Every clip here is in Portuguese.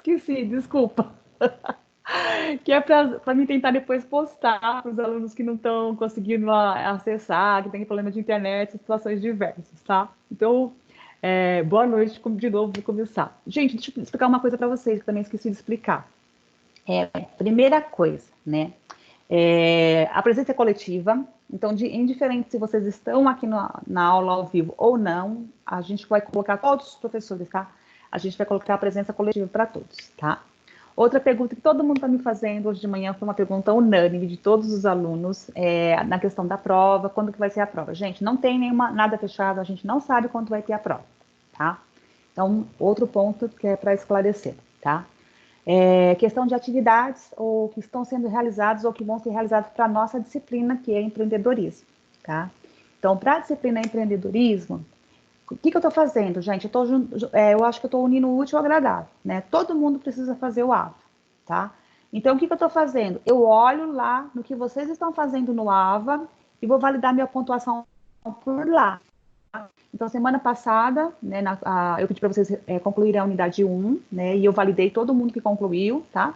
esqueci, desculpa. Que é para mim tentar depois postar para os alunos que não estão conseguindo acessar, que tem problema de internet, situações diversas, tá? Então, boa noite, de novo, vou começar. Gente, deixa eu explicar uma coisa para vocês, que também esqueci de explicar. Primeira coisa, né? A presença é coletiva, então, indiferente se vocês estão aqui na aula ao vivo ou não, a gente vai colocar todos os professores, tá? A gente vai colocar a presença coletiva para todos, tá? Outra pergunta que todo mundo está me fazendo hoje de manhã foi uma pergunta unânime de todos os alunos, na questão da prova, quando que vai ser a prova. Gente, não tem nada fechado, a gente não sabe quando vai ter a prova, tá? Então, outro ponto que é para esclarecer, tá? Questão de atividades ou que estão sendo realizadas ou que vão ser realizadas para a nossa disciplina, que é empreendedorismo, tá? Então, para a disciplina empreendedorismo, o que eu estou fazendo, gente? Eu acho que eu estou unindo o útil ao agradável, né? Todo mundo precisa fazer o AVA, tá? Então, o que eu estou fazendo? Eu olho lá no que vocês estão fazendo no AVA e vou validar minha pontuação por lá. Então, semana passada, né, eu pedi para vocês concluírem a unidade 1, né? E eu validei todo mundo que concluiu, tá?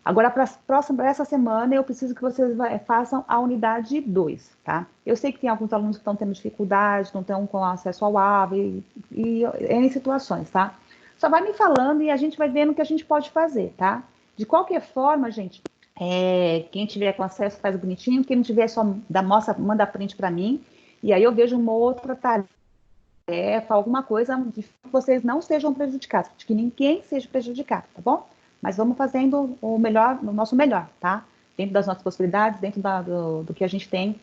Agora, para essa semana, eu preciso que vocês façam a unidade 2, tá? Eu sei que tem alguns alunos que estão tendo dificuldade, não estão com acesso ao AVA e em situações, tá? Só vai me falando e a gente vai vendo o que a gente pode fazer, tá? De qualquer forma, gente, quem tiver com acesso faz bonitinho, quem não tiver só manda print para mim, e aí eu vejo uma outra tarefa, alguma coisa de que vocês não sejam prejudicados, de que ninguém seja prejudicado, tá bom? Mas vamos fazendo o melhor, o nosso melhor, tá? Dentro das nossas possibilidades, dentro do que a gente tem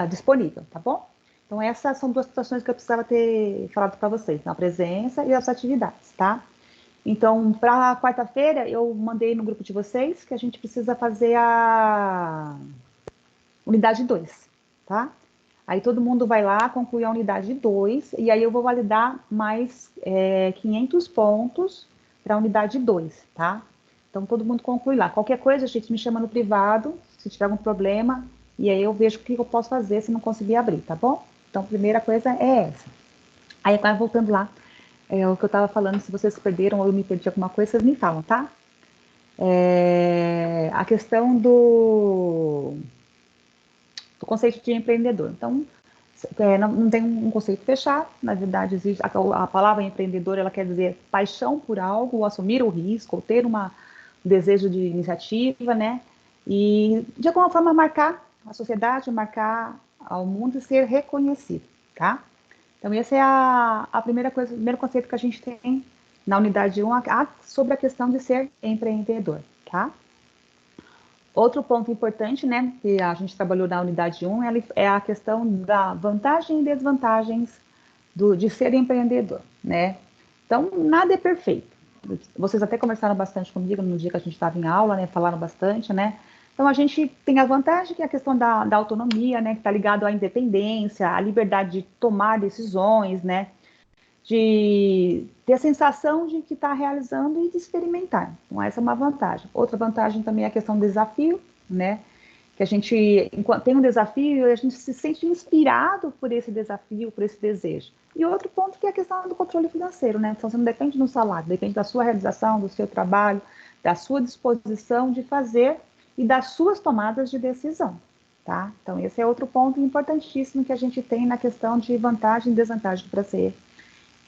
disponível, tá bom? Então, essas são duas situações que eu precisava ter falado para vocês, a presença e as atividades, tá? Então, para quarta-feira, eu mandei no grupo de vocês que a gente precisa fazer a unidade 2, tá? Aí todo mundo vai lá, conclui a unidade 2, e aí eu vou validar mais 500 pontos para a unidade 2, tá? Então, todo mundo conclui lá. Qualquer coisa, gente, me chama no privado, se tiver algum problema, e aí eu vejo o que eu posso fazer se não conseguir abrir, tá bom? Então, a primeira coisa é essa. Aí, agora, voltando lá, o que eu estava falando, se vocês perderam ou eu me perdi alguma coisa, vocês me falam, tá? A questão do conceito de empreendedor. Então, não tem um conceito fechado, na verdade, existe a palavra empreendedor, ela quer dizer paixão por algo, ou assumir o risco, ou ter um desejo de iniciativa, né? E, de alguma forma, marcar a sociedade, marcar ao mundo e ser reconhecido, tá? Então, essa é a primeira coisa, o primeiro conceito que a gente tem na unidade 1, sobre a questão de ser empreendedor, tá? Outro ponto importante, né, que a gente trabalhou na unidade 1, é a questão da vantagem e desvantagens de ser empreendedor, né? Então, nada é perfeito. Vocês até conversaram bastante comigo no dia que a gente estava em aula, né, falaram bastante, né? Então, a gente tem a vantagem que é a questão da autonomia, né, que está ligado à independência, à liberdade de tomar decisões, né? De ter a sensação de que está realizando e de experimentar. Então, essa é uma vantagem. Outra vantagem também é a questão do desafio, né? Que a gente tem um desafio e a gente se sente inspirado por esse desafio, por esse desejo. E outro ponto que é a questão do controle financeiro, né? Então, você não depende do salário, depende da sua realização, do seu trabalho, da sua disposição de fazer e das suas tomadas de decisão, tá? Então, esse é outro ponto importantíssimo que a gente tem na questão de vantagem e desvantagem para ser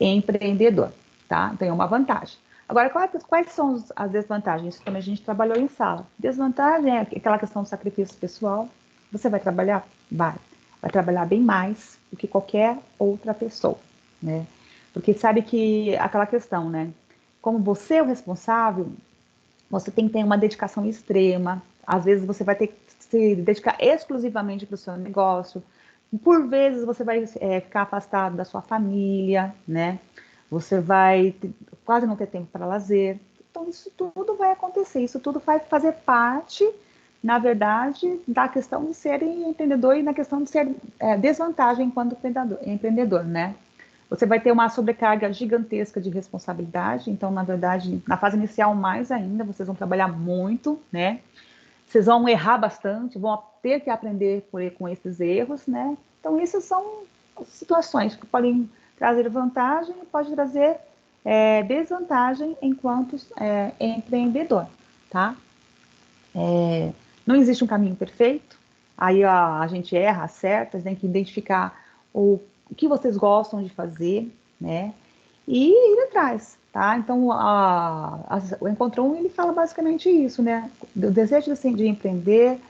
empreendedor, tá? Então, é uma vantagem. Agora, quais são as desvantagens? Isso também a gente trabalhou em sala. Desvantagem é aquela questão do sacrifício pessoal. Você vai trabalhar? Vai. Vai trabalhar bem mais do que qualquer outra pessoa, né? Porque sabe que aquela questão, né? Como você é o responsável, você tem que ter uma dedicação extrema. Às vezes você vai ter que se dedicar exclusivamente para o seu negócio. Por vezes você vai ficar afastado da sua família, né? Você vai quase não ter tempo para lazer. Então, isso tudo vai acontecer. Isso tudo vai fazer parte, na verdade, da questão de ser empreendedor e na questão de ser desvantagem enquanto empreendedor, né? Você vai ter uma sobrecarga gigantesca de responsabilidade. Então, na verdade, na fase inicial, mais ainda, vocês vão trabalhar muito, né? Vocês vão errar bastante, vão ter que aprender com esses erros, né? Então, isso são situações que podem trazer vantagem e pode trazer desvantagem enquanto empreendedor, tá? Não existe um caminho perfeito, aí a gente erra, acerta, você tem que identificar o que vocês gostam de fazer, né? E ir atrás, tá? Então, o Encontrou Um, ele fala basicamente isso, né? O desejo de empreender,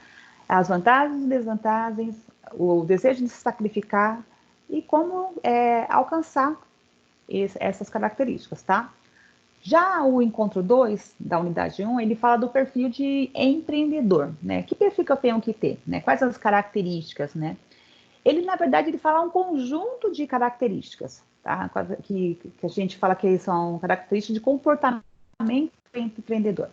as vantagens e desvantagens, o desejo de se sacrificar e como alcançar essas características, tá? Já o Encontro 2 da unidade um, ele fala do perfil de empreendedor, né? Que perfil que eu tenho que ter, né? Quais as características, né? Ele, na verdade, ele fala um conjunto de características, tá? Que a gente fala que são características de comportamento empreendedor.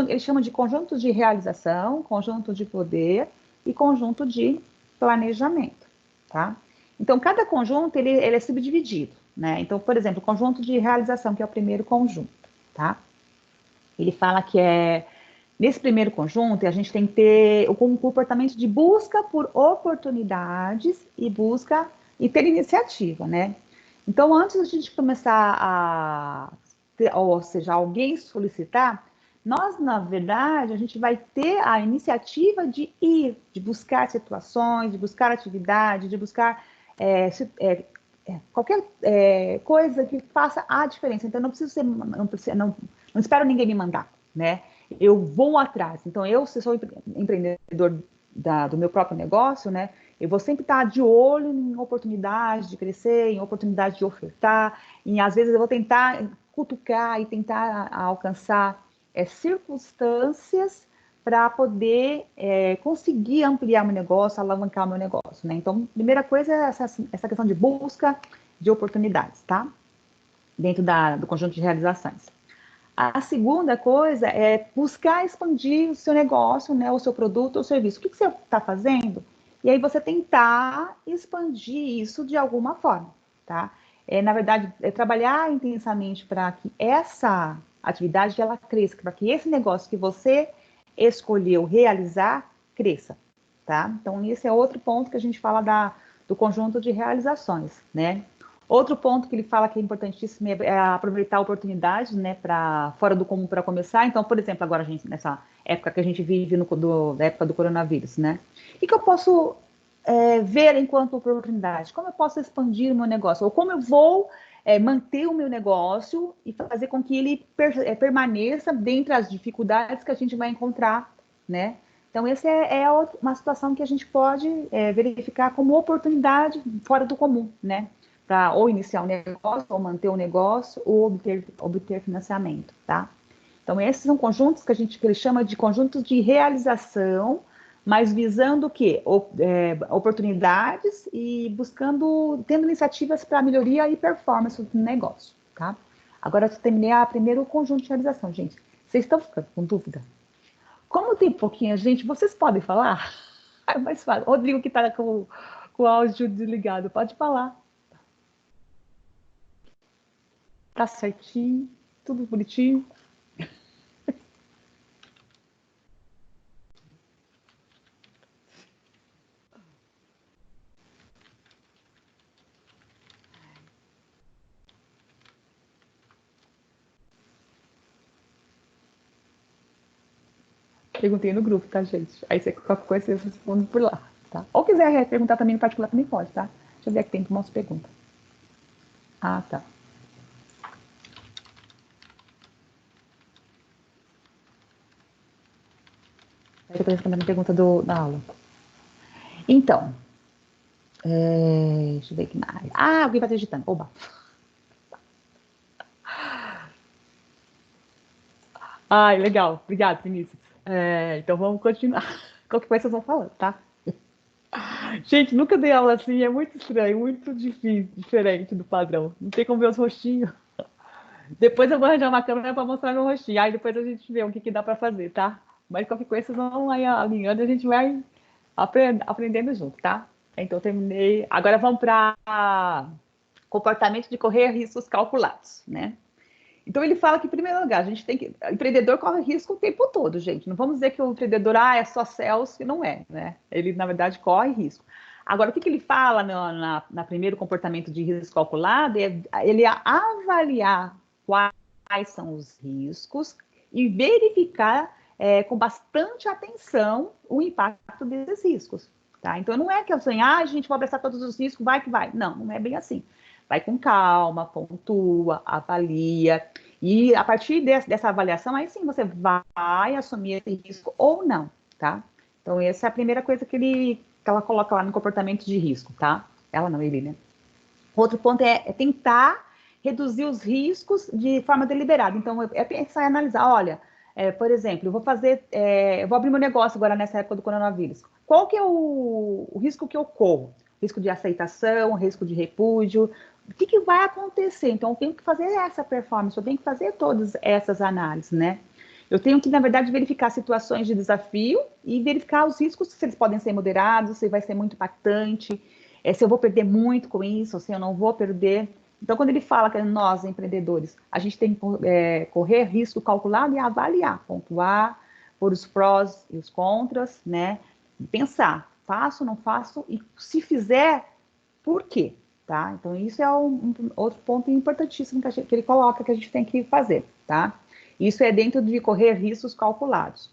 Ele chama de conjunto de realização, conjunto de poder e conjunto de planejamento, tá? Então, cada conjunto, ele é subdividido, né? Então, por exemplo, o conjunto de realização, que é o primeiro conjunto, tá? Ele fala que nesse primeiro conjunto, a gente tem que ter um comportamento de busca por oportunidades e ter iniciativa, né? Então, antes da gente começar ou seja, alguém solicitar, nós, na verdade, a gente vai ter a iniciativa de ir, de buscar situações, de buscar atividade, de buscar qualquer coisa que faça a diferença. Então, não preciso ser, não espero ninguém me mandar, né? Eu vou atrás. Então, se sou empreendedor do meu próprio negócio, né? Eu vou sempre estar de olho em oportunidade de crescer, em oportunidade de ofertar, e às vezes eu vou tentar cutucar e tentar alcançar circunstâncias para poder conseguir ampliar meu negócio, alavancar meu negócio, né? Então, primeira coisa é essa questão de busca de oportunidades, tá? Dentro do conjunto de realizações. A segunda coisa é buscar expandir o seu negócio, né, o seu produto ou serviço. O que você está fazendo? E aí você tentar expandir isso de alguma forma, tá? Na verdade, trabalhar intensamente para que essa atividade ela cresça, para que esse negócio que você escolheu realizar cresça, tá? Então, esse é outro ponto que a gente fala do conjunto de realizações, né? Outro ponto que ele fala que é importantíssimo é aproveitar oportunidades, né, para fora do comum para começar. Então, por exemplo, agora nessa época que a gente vive da época do coronavírus, né? O que eu posso ver enquanto oportunidade? Como eu posso expandir o meu negócio? Ou como eu vou manter o meu negócio e fazer com que ele permaneça dentre as dificuldades que a gente vai encontrar, né? Então, essa uma situação que a gente pode verificar como oportunidade fora do comum, né? Para ou iniciar um negócio, ou manter um negócio, ou obter financiamento, tá? Então, esses são conjuntos que ele chama de conjuntos de realização, mas visando o quê? Oportunidades e tendo iniciativas para melhoria e performance do negócio, tá? Agora, eu terminei o primeiro conjunto de realização, gente. Vocês estão ficando com dúvida? Como tem pouquinha gente, vocês podem falar? É mais fácil. Rodrigo, que está com o áudio desligado, pode falar. Tá certinho, tudo bonitinho. Perguntei no grupo, tá, gente? Aí você qualquer coisa você responde por lá, tá? Ou quiser perguntar também no particular, também pode, tá? Deixa eu ver aqui, tem umas perguntas. Ah, tá. Eu tô respondendo a pergunta da aula. Então, deixa eu ver aqui na área. Ah, alguém vai digitando. Oba. Ai, legal. Obrigada, Vinícius. Então vamos continuar. Qualquer coisa vocês vão falando, tá? Gente, nunca dei aula assim, é muito estranho, muito difícil, diferente do padrão. Não tem como ver os rostinhos. Depois eu vou arranjar uma câmera para mostrar meu rostinho. Aí depois a gente vê o que dá para fazer, tá? Mas qualquer coisa vocês vão aí alinhando e a gente vai aprendendo junto, tá? Então eu terminei. Agora vamos para comportamento de correr riscos calculados, né? Então ele fala que, em primeiro lugar, a gente tem que. O empreendedor corre risco o tempo todo, gente. Não vamos dizer que o empreendedor é só céus, que não é, né? Ele, na verdade, corre risco. Agora, o que ele fala na primeiro comportamento de risco calculado é ele avaliar quais são os riscos e verificar com bastante atenção o impacto desses riscos. Tá? Então, não é que assim, a gente vai abraçar todos os riscos, vai que vai. Não, não é bem assim. Vai com calma, pontua, avalia. E a partir dessa avaliação, aí sim você vai assumir esse risco ou não, tá? Então, essa é a primeira coisa que ela coloca lá no comportamento de risco, tá? Ela não, ele, né? Outro ponto é tentar reduzir os riscos de forma deliberada. Então, é pensar e analisar, olha, por exemplo, eu vou abrir meu negócio agora nessa época do coronavírus. Qual que é o risco que eu corro? Risco de aceitação, risco de repúdio, o que vai acontecer? Então, eu tenho que fazer essa performance, eu tenho que fazer todas essas análises, né? Eu tenho que, na verdade, verificar situações de desafio e verificar os riscos, se eles podem ser moderados, se vai ser muito impactante, se eu vou perder muito com isso, ou se eu não vou perder. Então, quando ele fala que nós, empreendedores, a gente tem que correr risco calculado e avaliar, pontuar, por os prós e os contras, né? Pensar, faço, não faço, e se fizer, por quê? Tá? Então, isso é outro ponto importantíssimo que ele coloca que a gente tem que fazer, tá? Isso é dentro de correr riscos calculados.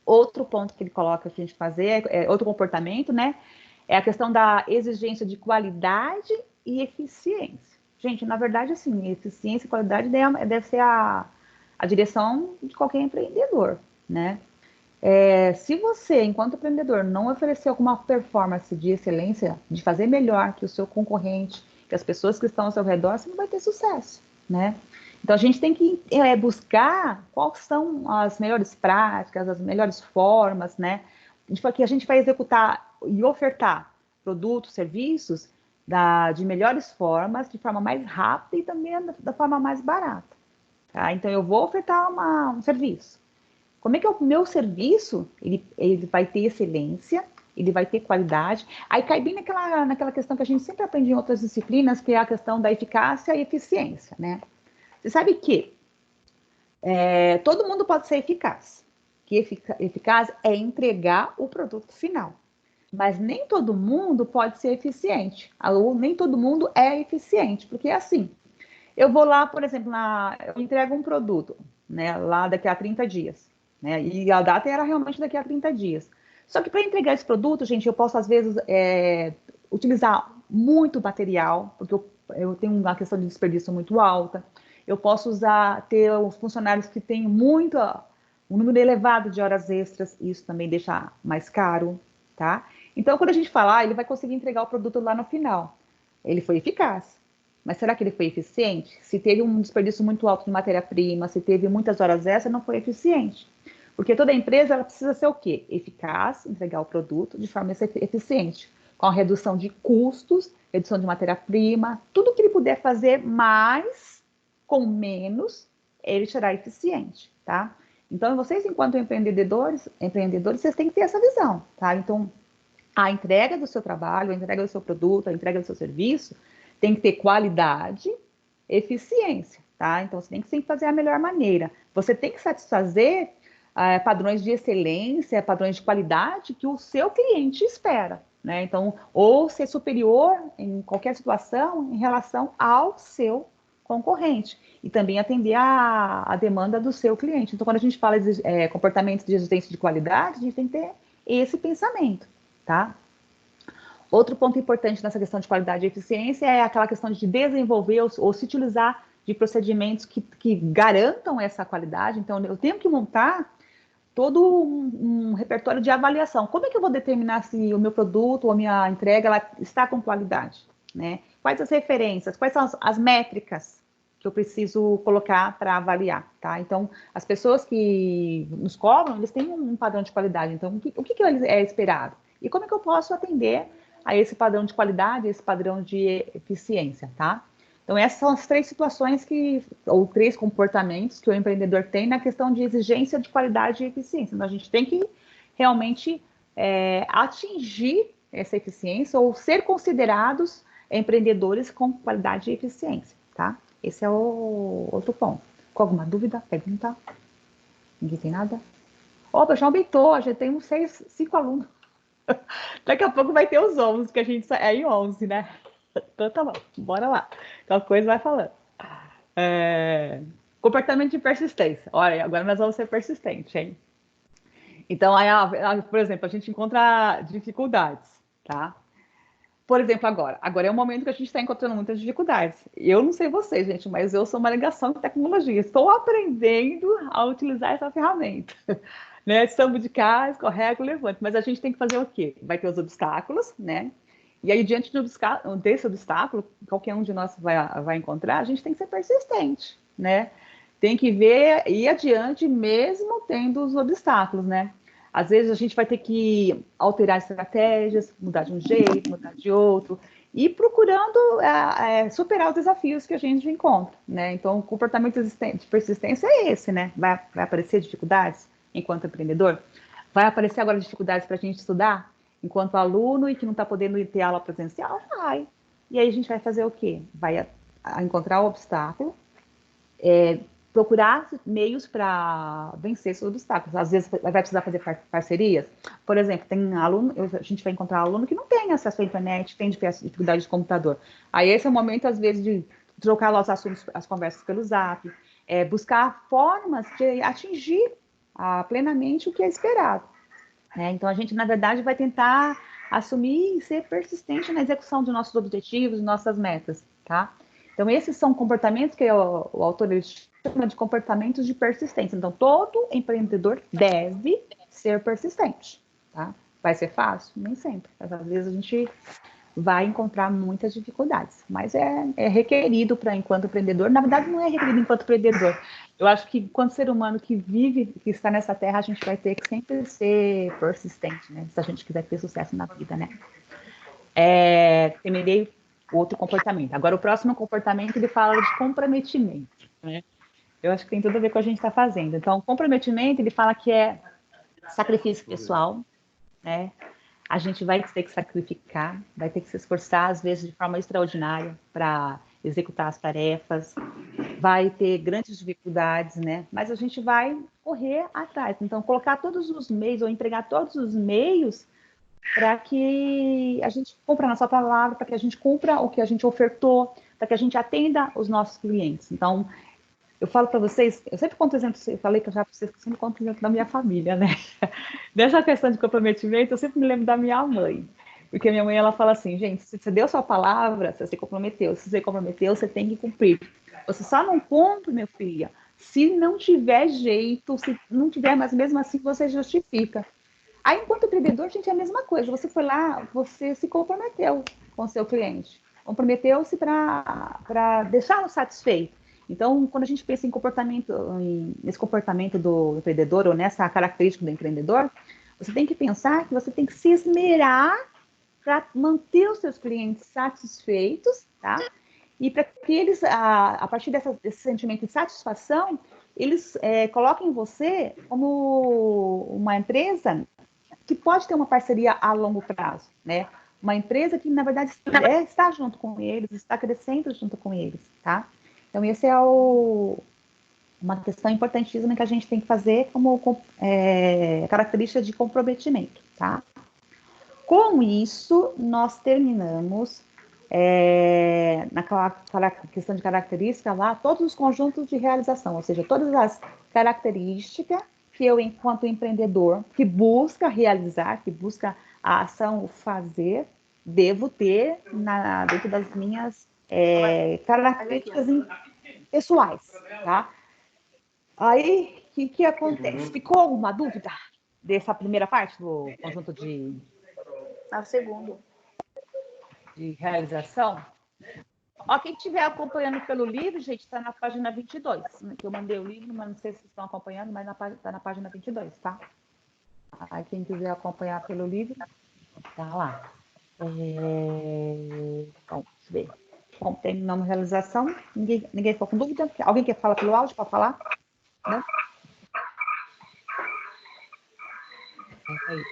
Outro ponto que ele coloca que a gente fazer, outro comportamento, né? É a questão da exigência de qualidade e eficiência. Gente, na verdade, assim, eficiência e qualidade deve ser a direção de qualquer empreendedor, né? Se você, enquanto empreendedor, não oferecer alguma performance de excelência, de fazer melhor que o seu concorrente, que as pessoas que estão ao seu redor, você não vai ter sucesso, né? Então, a gente tem que buscar quais são as melhores práticas, as melhores formas, né? Que a gente vai executar e ofertar produtos, serviços de melhores formas, de forma mais rápida e também da forma mais barata. Tá? Então, eu vou ofertar um serviço. Como é que é o meu serviço? Ele vai ter excelência, ele vai ter qualidade. Aí cai bem naquela questão que a gente sempre aprende em outras disciplinas, que é a questão da eficácia e eficiência, né? Você sabe que todo mundo pode ser eficaz. Que eficaz é entregar o produto final. Mas nem todo mundo pode ser eficiente. Ou nem todo mundo é eficiente. Porque é assim, eu vou lá, por exemplo, eu entrego um produto, né, lá daqui a 30 dias. Né, e a data era realmente daqui a 30 dias. Só que para entregar esse produto, gente, eu posso, às vezes, utilizar muito material, porque eu tenho uma questão de desperdício muito alta. Eu posso ter os funcionários que têm um número elevado de horas extras, isso também deixa mais caro, tá? Então, quando a gente fala, ele vai conseguir entregar o produto lá no final. Ele foi eficaz. Mas será que ele foi eficiente? Se teve um desperdício muito alto de matéria-prima, se teve muitas horas extras, não foi eficiente. Porque toda empresa ela precisa ser o quê? Eficaz, entregar o produto de forma eficiente, com a redução de custos, redução de matéria-prima, tudo que ele puder fazer mais com menos, ele será eficiente, tá? Então, vocês, enquanto empreendedores, vocês têm que ter essa visão, tá? Então, a entrega do seu trabalho, a entrega do seu produto, a entrega do seu serviço tem que ter qualidade, eficiência, tá? Então, você tem que sempre fazer a melhor maneira. Você tem que satisfazer padrões de excelência, padrões de qualidade que o seu cliente espera, né? Então, ou ser superior em qualquer situação em relação ao seu concorrente e também atender a demanda do seu cliente. Então, quando a gente fala de comportamentos de exigência de qualidade, a gente tem que ter esse pensamento, tá? Outro ponto importante nessa questão de qualidade e eficiência é aquela questão de desenvolver ou se utilizar de procedimentos que garantam essa qualidade. Então, eu tenho que montar todo um repertório de avaliação. Como é que eu vou determinar se o meu produto ou a minha entrega ela está com qualidade? Né? Quais as referências? Quais são as métricas que eu preciso colocar para avaliar? Tá? Então, as pessoas que nos cobram, eles têm um padrão de qualidade. Então, o que é esperado? E como é que eu posso atender a esse padrão de qualidade, esse padrão de eficiência, tá? Então, essas são as três situações ou três comportamentos que o empreendedor tem na questão de exigência de qualidade e eficiência. Então, a gente tem que realmente atingir essa eficiência ou ser considerados empreendedores com qualidade e eficiência, tá? Esse é o outro ponto. Com alguma dúvida? Pergunta? Ninguém tem nada? Opa, já aumentou, já tem uns 5 alunos. Daqui a pouco vai ter os 11, que a gente é em 11, né? Então tá bom, bora lá. Qual coisa vai falando. É, comportamento de persistência. Olha, agora nós vamos ser persistentes, hein? Então, aí, por exemplo, a gente encontra dificuldades, tá? Por exemplo, agora é o momento que a gente está encontrando muitas dificuldades. Eu não sei vocês, gente, mas eu sou uma negação de tecnologia. Estou aprendendo a utilizar essa ferramenta. Né? Sambo de cá, escorrego, levanto. Mas a gente tem que fazer o quê? Vai ter os obstáculos, né? E aí, diante desse obstáculo, qualquer um de nós vai encontrar, a gente tem que ser persistente, né? Tem que ver, ir adiante mesmo tendo os obstáculos, né? Às vezes a gente vai ter que alterar estratégias, mudar de um jeito, mudar de outro, e procurando superar os desafios que a gente encontra, né? Então, o comportamento de persistência é esse, né? Vai aparecer dificuldades enquanto empreendedor? Vai aparecer agora dificuldades para a gente estudar enquanto aluno e que não está podendo ter aula presencial? Vai. E aí a gente vai fazer o quê? Vai encontrar o obstáculo, procurar meios para vencer esses obstáculos. Às vezes vai precisar fazer parcerias. Por exemplo, tem aluno, a gente vai encontrar aluno que não tem acesso à internet, tem dificuldade de computador. Aí esse é o momento, às vezes, de trocar lá os assuntos, as conversas pelo Zap, buscar formas de atingir plenamente o que é esperado. Né? Então, a gente, na verdade, vai tentar assumir e ser persistente na execução de nossos objetivos, de nossas metas, tá? Então, esses são comportamentos que o autor chama de comportamentos de persistência. Então, todo empreendedor deve ser persistente, tá? Vai ser fácil? Nem sempre. Às vezes a gente vai encontrar muitas dificuldades, mas é requerido para enquanto empreendedor. Na verdade, não é requerido enquanto empreendedor. Eu acho que enquanto ser humano que vive, que está nessa terra, a gente vai ter que sempre ser persistente, né? Se a gente quiser ter sucesso na vida, né? Terminei outro comportamento. Agora, o próximo comportamento, ele fala de comprometimento, né? Eu acho que tem tudo a ver com o que a gente está fazendo. Então, comprometimento, ele fala que é sacrifício pessoal, né? A gente vai ter que sacrificar, vai ter que se esforçar, às vezes, de forma extraordinária para executar as tarefas, vai ter grandes dificuldades, né? Mas a gente vai correr atrás. Então, colocar todos os meios, ou empregar todos os meios para que a gente cumpra a nossa palavra, para que a gente cumpra o que a gente ofertou, para que a gente atenda os nossos clientes. Então, eu falo para vocês, eu sempre conto exemplo, eu falei que eu já sempre conto exemplo da minha família, né? Dessa questão de comprometimento, eu sempre me lembro da minha mãe. Porque minha mãe, ela fala assim, gente, se você deu sua palavra, você se comprometeu. Se você comprometeu, você tem que cumprir. Você só não cumpre, minha filha, se não tiver jeito, se não tiver, mas mesmo assim você justifica. Aí, enquanto empreendedor, gente, é a mesma coisa. Você foi lá, você se comprometeu com o seu cliente. Comprometeu-se para deixá-lo satisfeito. Então, quando a gente pensa em comportamento, nesse comportamento do empreendedor, ou nessa característica do empreendedor, você tem que pensar que você tem que se esmerar para manter os seus clientes satisfeitos, tá? E para que eles, a partir desse sentimento de satisfação, eles coloquem você como uma empresa que pode ter uma parceria a longo prazo, né? Uma empresa que, na verdade, está junto com eles, está crescendo junto com eles, tá? Então, esse é uma questão importantíssima que a gente tem que fazer como característica de comprometimento, tá? Com isso, nós terminamos naquela questão de característica lá, todos os conjuntos de realização, ou seja, todas as características que eu, enquanto empreendedor, que busca realizar, que busca a ação, o fazer, devo ter dentro das minhas características pessoais, tá? Aí, o que acontece? Ficou alguma dúvida dessa primeira parte do conjunto A segundo. de realização? Ó, quem estiver acompanhando pelo livro, gente, está na página 22, que eu mandei o livro, mas não sei se vocês estão acompanhando, mas está na página 22, tá? Aí quem quiser acompanhar pelo livro, tá lá. Bom, deixa eu ver. Bom, terminamos a realização. Ninguém ficou com dúvida? Alguém quer falar pelo áudio? Pode falar? Não? Aí.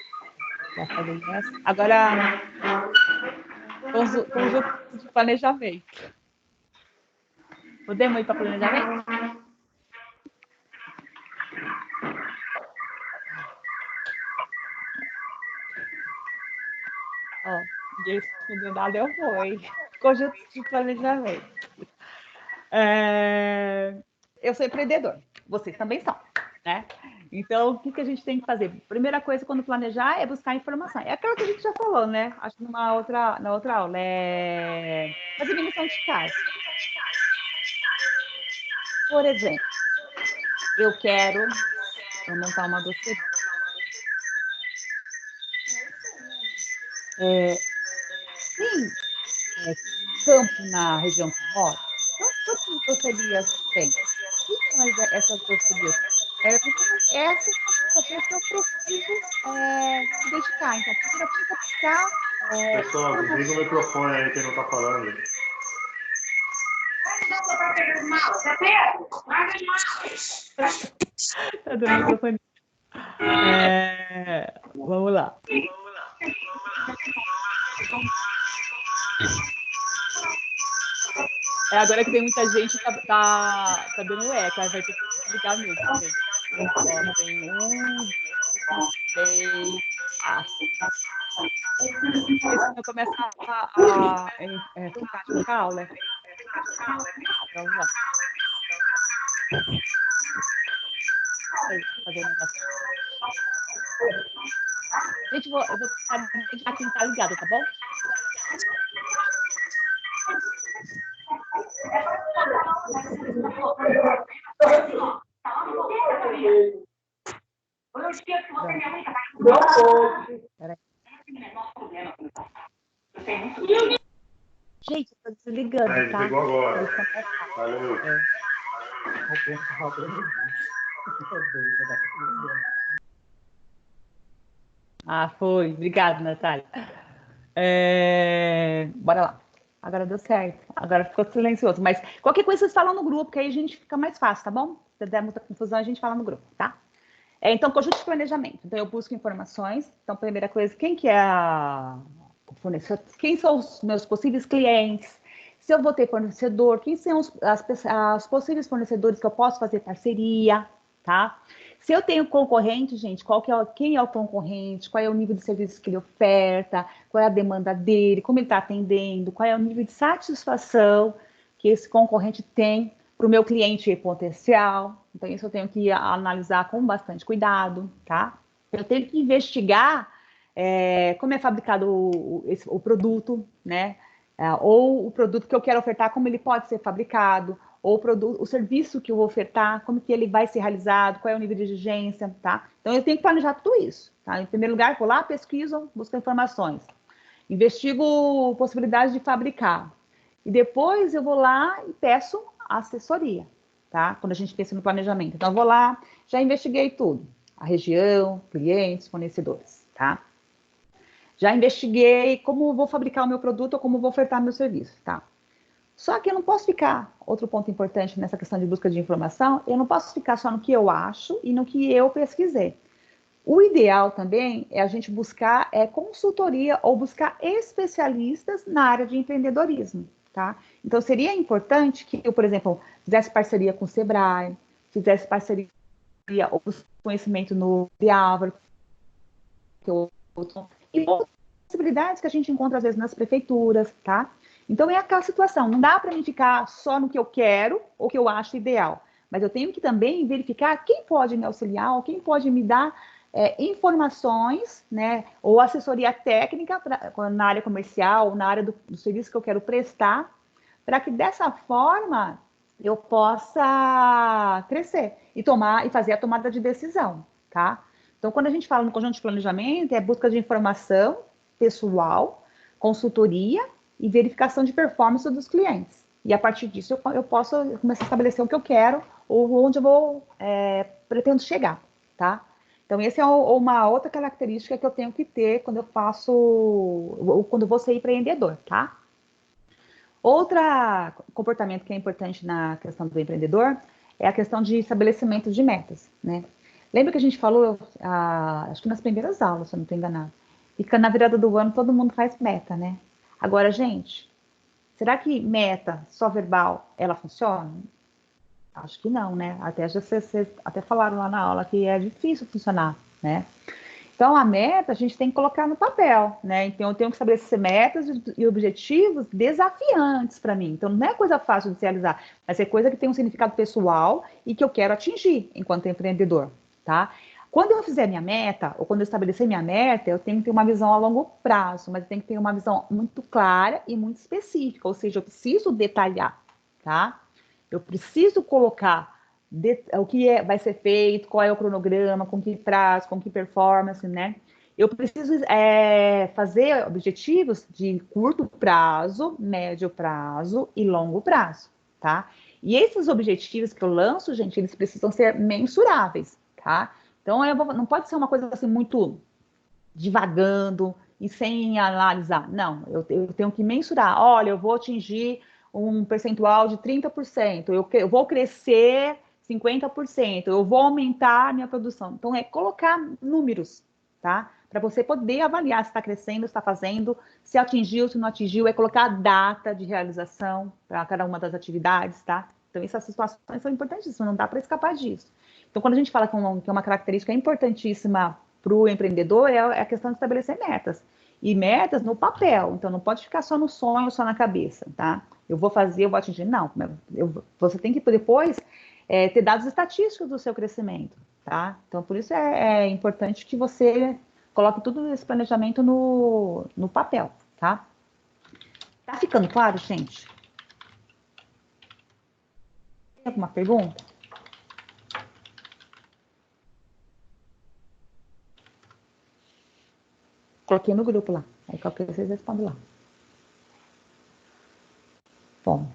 Já falei essa. Agora, conjunto de planejamento. Podemos ir para planejamento? Esse nada eu fui. Conjunto de planejamento. Eu sou empreendedor, vocês também são, né? Então, o que a gente tem que fazer? Primeira coisa, quando planejar, é buscar informação. É aquela que a gente já falou, né? Acho que na outra aula. Fazer dimensão de casa. Por exemplo, eu quero montar uma doceria. Sim, campo na região que eu moro. Quantas docerias tem? O que são essas docerias? Essas são as coisas que eu preciso me dedicar. Então, primeiro eu tenho que buscar. Pessoal, desliga o microfone aí, quem não está falando. Tá dando microfone. Vamos lá. Agora que tem muita gente que tá dando eco, vai ter que explicar mesmo. Gente. Ó, tem 1, 2, 3, 4. Quando eu começo a ficar de aula, vamos lá. Fazer um negócio. Gente, eu vou deixar quem tá ligado, tá bom? Gente, eu tô desligando, tá? Desligou agora. Valeu. Foi. Obrigada, Natália. Bora lá. Agora deu certo. Agora ficou silencioso. Mas qualquer coisa vocês falam no grupo, que aí a gente fica mais fácil, tá bom? Se der muita confusão, a gente fala no grupo, tá? Então, conjunto de planejamento. Então, eu busco informações. Então, primeira coisa, quem que é o fornecedor? Quem são os meus possíveis clientes? Se eu vou ter fornecedor, quem são as possíveis fornecedores que eu posso fazer parceria, tá? Se eu tenho concorrente, gente, quem é o concorrente, qual é o nível de serviço que ele oferta, qual é a demanda dele, como ele está atendendo, qual é o nível de satisfação que esse concorrente tem para o meu cliente potencial. Então, isso eu tenho que analisar com bastante cuidado, tá? Eu tenho que investigar como é fabricado o produto, né? Ou o produto que eu quero ofertar, como ele pode ser fabricado, ou o serviço que eu vou ofertar, como que ele vai ser realizado, qual é o nível de exigência, tá? Então, eu tenho que planejar tudo isso, tá? Em primeiro lugar, vou lá, pesquiso, busco informações, investigo possibilidades de fabricar, e depois eu vou lá e peço assessoria, tá? Quando a gente pensa no planejamento. Então, eu vou lá, já investiguei tudo, a região, clientes, fornecedores, tá? Já investiguei como vou fabricar o meu produto ou como vou ofertar meu serviço, tá? Só que eu não posso ficar, outro ponto importante nessa questão de busca de informação, eu não posso ficar só no que eu acho e no que eu pesquisei. O ideal também é a gente buscar consultoria ou buscar especialistas na área de empreendedorismo, tá? Então, seria importante que eu, por exemplo, fizesse parceria com o Sebrae, fizesse parceria ou conhecimento no Árvore, e outras possibilidades que a gente encontra, às vezes, nas prefeituras, tá? Então, é aquela situação, não dá para mim ficar só no que eu quero ou que eu acho ideal, mas eu tenho que também verificar quem pode me auxiliar ou quem pode me dar informações, né, ou assessoria técnica na área comercial, na área do serviço que eu quero prestar, para que dessa forma eu possa crescer e fazer a tomada de decisão, tá? Então, quando a gente fala no conjunto de planejamento, é busca de informação pessoal, consultoria e verificação de performance dos clientes. E a partir disso eu posso começar a estabelecer o que eu quero ou onde eu pretendo chegar, tá? Então, essa é uma outra característica que eu tenho que ter quando eu quando eu vou ser empreendedor, tá? Outro comportamento que é importante na questão do empreendedor é a questão de estabelecimento de metas, né? Lembra que a gente falou, acho que nas primeiras aulas, se eu não estou enganado, e que na virada do ano todo mundo faz meta, né? Agora, gente, será que meta só verbal, ela funciona? Acho que não, né? Vocês até falaram lá na aula que é difícil funcionar, né? Então, a meta a gente tem que colocar no papel, né? Então, eu tenho que estabelecer metas e objetivos desafiantes para mim. Então, não é coisa fácil de se realizar, mas é coisa que tem um significado pessoal e que eu quero atingir enquanto empreendedor, tá? Quando eu fizer minha meta, ou quando eu estabelecer minha meta, eu tenho que ter uma visão a longo prazo, mas eu tenho que ter uma visão muito clara e muito específica, ou seja, eu preciso detalhar, tá? Eu preciso colocar o que vai ser feito, qual é o cronograma, com que prazo, com que performance, né? Eu preciso fazer objetivos de curto prazo, médio prazo e longo prazo, tá? E esses objetivos que eu lanço, gente, eles precisam ser mensuráveis, tá? Então, não pode ser uma coisa assim muito divagando e sem analisar. Não, eu tenho que mensurar. Olha, eu vou atingir um percentual de 30%, eu vou crescer 50%, eu vou aumentar a minha produção. Então, é colocar números, tá? Para você poder avaliar se está crescendo, se está fazendo, se atingiu, se não atingiu, é colocar a data de realização para cada uma das atividades, tá? Então, essas situações são importantíssimas, não dá para escapar disso. Então, quando a gente fala que é uma característica importantíssima para o empreendedor, é a questão de estabelecer metas. E metas no papel, então não pode ficar só no sonho, só na cabeça, tá? Eu vou fazer, eu vou atingir. Não, você tem que depois ter dados estatísticos do seu crescimento, tá? Então, por isso é importante que você coloque tudo esse planejamento no papel, tá? Tá ficando claro, gente? Tem alguma pergunta? Coloquei no grupo lá. Aí qualquer coisa vocês respondem lá. Bom.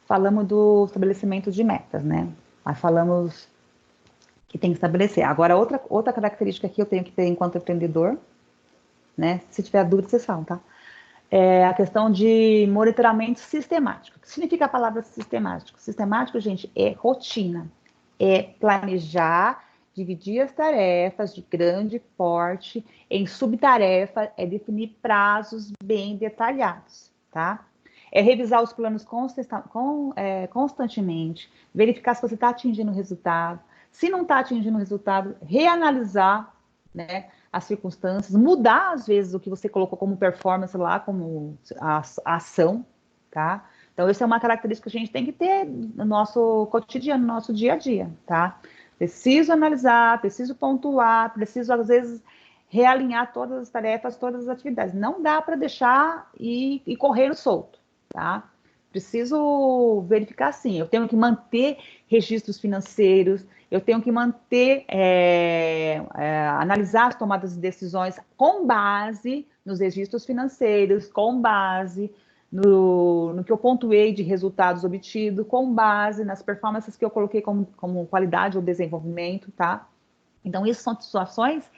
Falamos do estabelecimento de metas, né? Aí falamos que tem que estabelecer. Agora, outra característica que eu tenho que ter enquanto empreendedor, né? Se tiver dúvida, vocês falam, tá? É a questão de monitoramento sistemático. O que significa a palavra sistemático? Sistemático, gente, é rotina. É planejar, dividir as tarefas de grande porte em subtarefa, é definir prazos bem detalhados, tá? É revisar os planos constantemente, verificar se você está atingindo o resultado. Se não está atingindo o resultado, reanalisar, né, as circunstâncias, mudar às vezes o que você colocou como performance lá, como a ação, tá? Então, essa é uma característica que a gente tem que ter no nosso cotidiano, no nosso dia a dia, tá? Preciso analisar, preciso pontuar, preciso, às vezes, realinhar todas as tarefas, todas as atividades. Não dá para deixar e correr solto, tá? Preciso verificar, sim. Eu tenho que manter registros financeiros, eu tenho que manter, analisar as tomadas de decisões com base nos registros financeiros, com base no que eu pontuei de resultados obtidos, com base nas performances que eu coloquei como qualidade ou desenvolvimento, tá? Então, isso são situações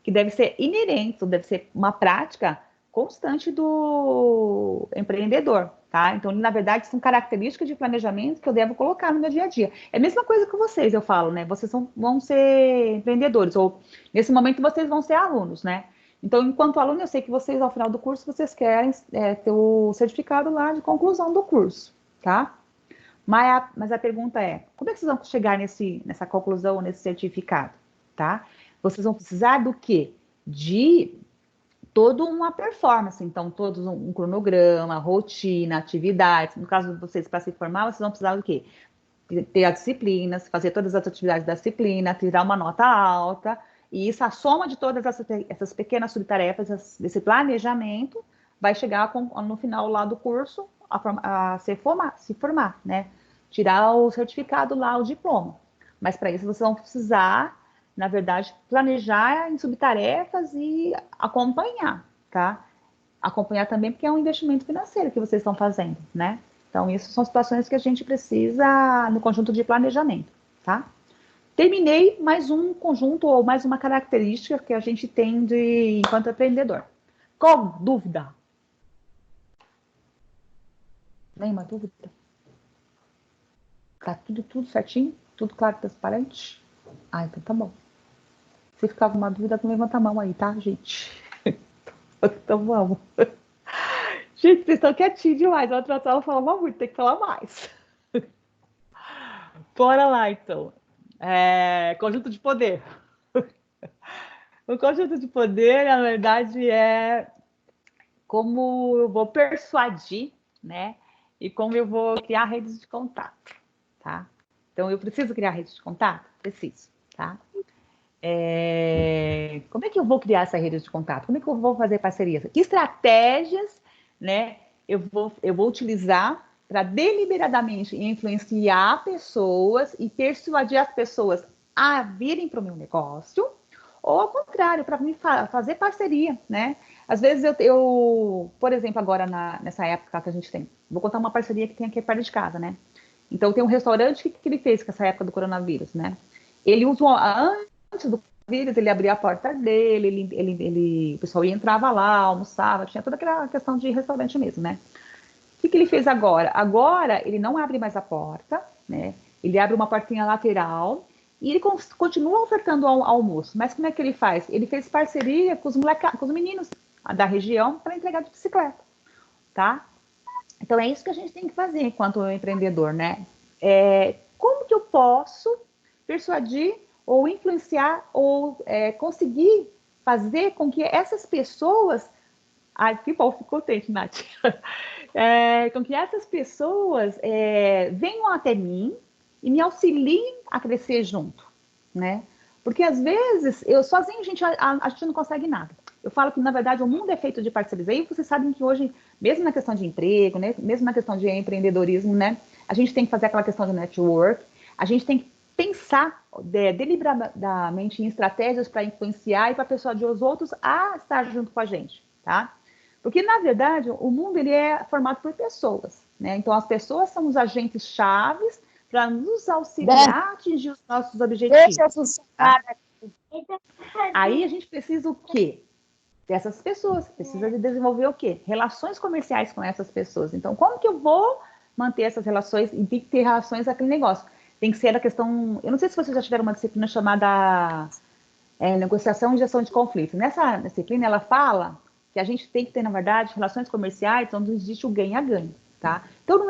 que devem ser inerentes, deve ser uma prática constante do empreendedor, tá? Então, na verdade, são características de planejamento que eu devo colocar no meu dia a dia. É a mesma coisa que vocês, eu falo, né? Vocês vão ser empreendedores, ou nesse momento vocês vão ser alunos, né? Então, enquanto aluno, eu sei que vocês, ao final do curso, vocês querem ter o certificado lá de conclusão do curso, tá? Mas a pergunta é, como é que vocês vão chegar nessa conclusão, nesse certificado, tá? Vocês vão precisar do quê? De toda uma performance, então, todos um cronograma, rotina, atividades. No caso de vocês, para se formar, vocês vão precisar do quê? Ter as disciplinas, fazer todas as atividades da disciplina, tirar uma nota alta, e isso, a soma de todas essas pequenas subtarefas, desse planejamento, vai chegar no final lá do curso a se formar, né? Tirar o certificado lá, o diploma. Mas para isso vocês vão precisar, na verdade, planejar em subtarefas e acompanhar, tá? Acompanhar também porque é um investimento financeiro que vocês estão fazendo, né? Então, isso são situações que a gente precisa no conjunto de planejamento, tá? Terminei mais um conjunto ou mais uma característica que a gente tem enquanto empreendedor. Qual dúvida? Nenhuma dúvida? Tá tudo certinho? Tudo claro, transparente? Ah, então tá bom. Se ficar alguma dúvida, levanta a mão aí, tá, gente? Então vamos. Gente, vocês estão quietinhos demais. A outra sala falava muito, tem que falar mais. Bora lá, então. Conjunto de poder. O conjunto de poder, na verdade, é como eu vou persuadir, né? E como eu vou criar redes de contato, tá? Então, eu preciso criar redes de contato? Preciso, tá? Como é que eu vou criar essa rede de contato? Como é que eu vou fazer parcerias? Que estratégias, né, eu vou utilizar para deliberadamente influenciar pessoas e persuadir as pessoas a virem para o meu negócio, ou ao contrário, para me fazer parceria, né? Às vezes por exemplo, agora nessa época que a gente tem, vou contar uma parceria que tem aqui perto de casa, né? Então tem um restaurante que ele fez com essa época do coronavírus, né? Ele usou antes do vírus, ele abria a porta dele, o pessoal entrava lá, almoçava, tinha toda aquela questão de restaurante mesmo, né? O que ele fez agora? Agora ele não abre mais a porta, né? Ele abre uma portinha lateral e ele continua ofertando almoço. Mas como é que ele faz? Ele fez parceria com os meninos da região para entregar de bicicleta, tá? Então é isso que a gente tem que fazer enquanto empreendedor, né? Como que eu posso persuadir ou influenciar ou conseguir fazer com que essas pessoas... Ai, que bom, fico contente, Nath. Com que essas pessoas venham até mim e me auxiliem a crescer junto, né? Porque às vezes, eu sozinho, a gente não consegue nada. Eu falo que, na verdade, o mundo é feito de parcerias. Aí vocês sabem que hoje, mesmo na questão de emprego, né, mesmo na questão de empreendedorismo, né, a gente tem que fazer aquela questão de network, a gente tem que pensar deliberadamente em estratégias para influenciar e para persuadir os outros a estar junto com a gente, tá? Porque, na verdade, o mundo ele é formado por pessoas, né? Então, as pessoas são os agentes chaves para nos auxiliar a atingir os nossos objetivos. Deixa eu funcionar Tá? aqui. Aí a gente precisa o quê? Dessas pessoas. Precisa de desenvolver o quê? Relações comerciais com essas pessoas. Então, como que eu vou manter essas relações e tem que ter relações aquele negócio? Tem que ser a questão... Eu não sei se vocês já tiveram uma disciplina chamada negociação e gestão de conflitos. Nessa disciplina, ela fala que a gente tem que ter, na verdade, relações comerciais onde existe o ganha-ganha, tá? Então,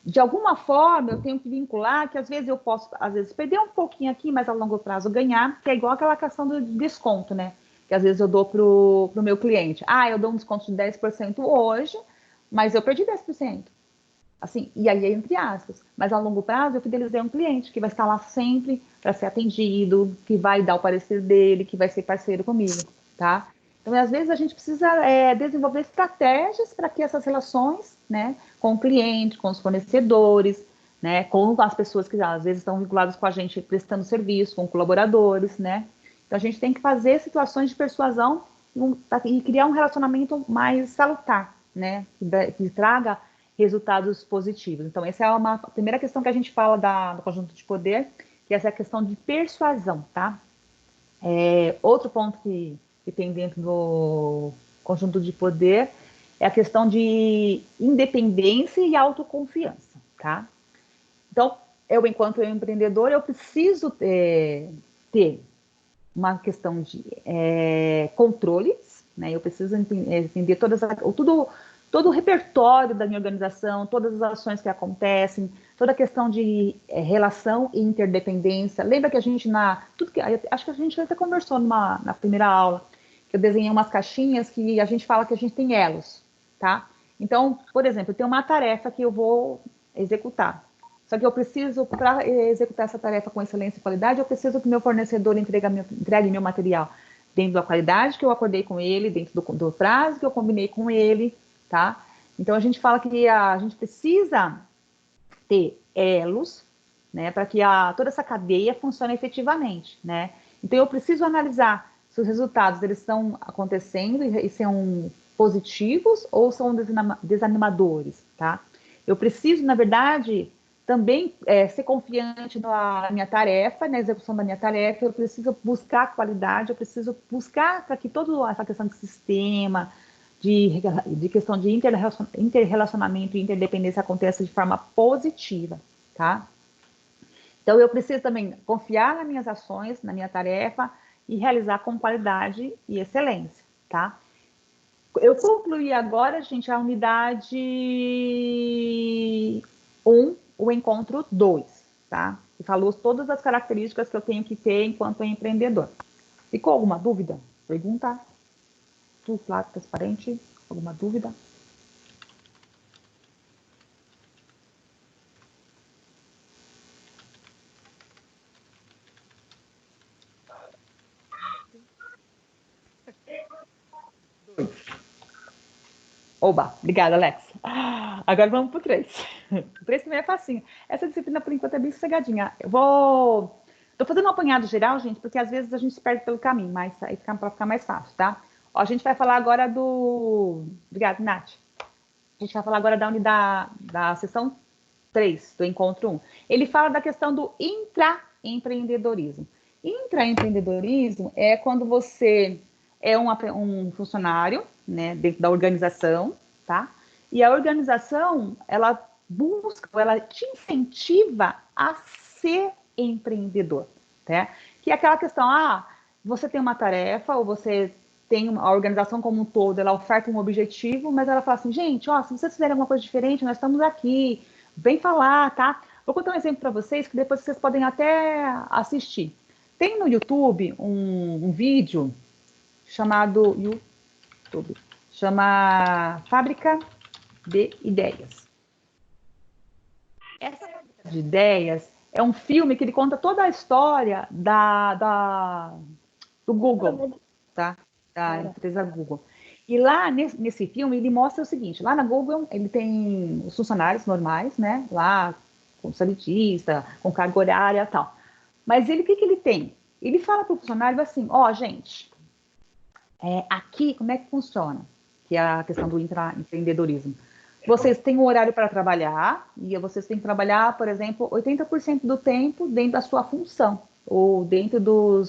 de alguma forma, eu tenho que vincular que às vezes eu posso, às vezes, perder um pouquinho aqui, mas a longo prazo ganhar, que é igual aquela questão do desconto, né? Que às vezes eu dou pro meu cliente. Eu dou um desconto de 10% hoje, mas eu perdi 10%. Assim, e aí é entre aspas. Mas a longo prazo eu fidelizei um cliente que vai estar lá sempre para ser atendido, que vai dar o parecer dele, que vai ser parceiro comigo, tá? Então, às vezes a gente precisa desenvolver estratégias para que essas relações, né, com o cliente, com os fornecedores, né, com as pessoas que às vezes estão vinculadas com a gente prestando serviço, com colaboradores, né? Então a gente tem que fazer situações de persuasão e criar um relacionamento mais salutar, né? Que traga resultados positivos. Então, essa é uma primeira questão que a gente fala do conjunto de poder, que é essa questão de persuasão, tá? Outro ponto que tem dentro do conjunto de poder é a questão de independência e autoconfiança, tá? Então, enquanto empreendedor, eu preciso ter uma questão de controles, né? Eu preciso entender todo o repertório da minha organização, todas as ações que acontecem, toda a questão de relação e interdependência. Lembra que a gente, acho que a gente até conversou na primeira aula, que eu desenhei umas caixinhas que a gente fala que a gente tem elos, tá? Então, por exemplo, eu tenho uma tarefa que eu vou executar. Só que eu preciso, para executar essa tarefa com excelência e qualidade, eu preciso que meu fornecedor entregue meu material dentro da qualidade que eu acordei com ele, dentro do prazo que eu combinei com ele, tá? Então, a gente fala que a gente precisa ter elos, né, para que toda essa cadeia funcione efetivamente, né? Então, eu preciso analisar se os resultados eles estão acontecendo e são positivos ou são desanimadores, tá? Eu preciso, na verdade, também ser confiante na minha tarefa, na execução da minha tarefa, eu preciso buscar qualidade, eu preciso buscar para que toda essa questão de sistema, de questão de interrelacionamento e interdependência aconteça de forma positiva, tá? Então, eu preciso também confiar nas minhas ações, na minha tarefa e realizar com qualidade e excelência, tá? Eu concluí agora, gente, a unidade 1, o encontro 2, tá? falou todas as características que eu tenho que ter enquanto empreendedor. Ficou alguma dúvida? Pergunta. Tudo claro, transparente. Alguma dúvida? Oba, obrigada, Alex. Agora vamos para o 3. O 3 também é facinho. Essa disciplina, por enquanto, é bem sossegadinha. Tô fazendo um apanhado geral, gente, porque às vezes a gente se perde pelo caminho, mas aí fica para ficar mais fácil, tá? Ó, a gente vai falar agora do... Obrigada, Nath. A gente vai falar agora da sessão 3 do encontro 1. Ele fala da questão do intraempreendedorismo. Intraempreendedorismo é quando você é um funcionário, né, dentro da organização, tá? E a organização, ela busca, ela te incentiva a ser empreendedor, tá? Que é aquela questão, você tem uma tarefa, ou você tem a organização como um todo, ela oferta um objetivo, mas ela fala assim, gente, ó, se vocês fizerem alguma coisa diferente, nós estamos aqui, vem falar, tá? Vou contar um exemplo para vocês, que depois vocês podem até assistir. Tem no YouTube um vídeo chamado chama Fábrica de Ideias. Essa Fábrica de Ideias é um filme que ele conta toda a história do Google, tá? Da empresa Google. E lá nesse filme ele mostra o seguinte: lá na Google ele tem os funcionários normais, né? Lá com salitista, com carga horária e tal. Mas o que ele tem? Ele fala para o funcionário assim: gente, aqui como é que funciona? Que é a questão do intraempreendedorismo. Vocês têm um horário para trabalhar e vocês têm que trabalhar, por exemplo, 80% do tempo dentro da sua função ou dentro do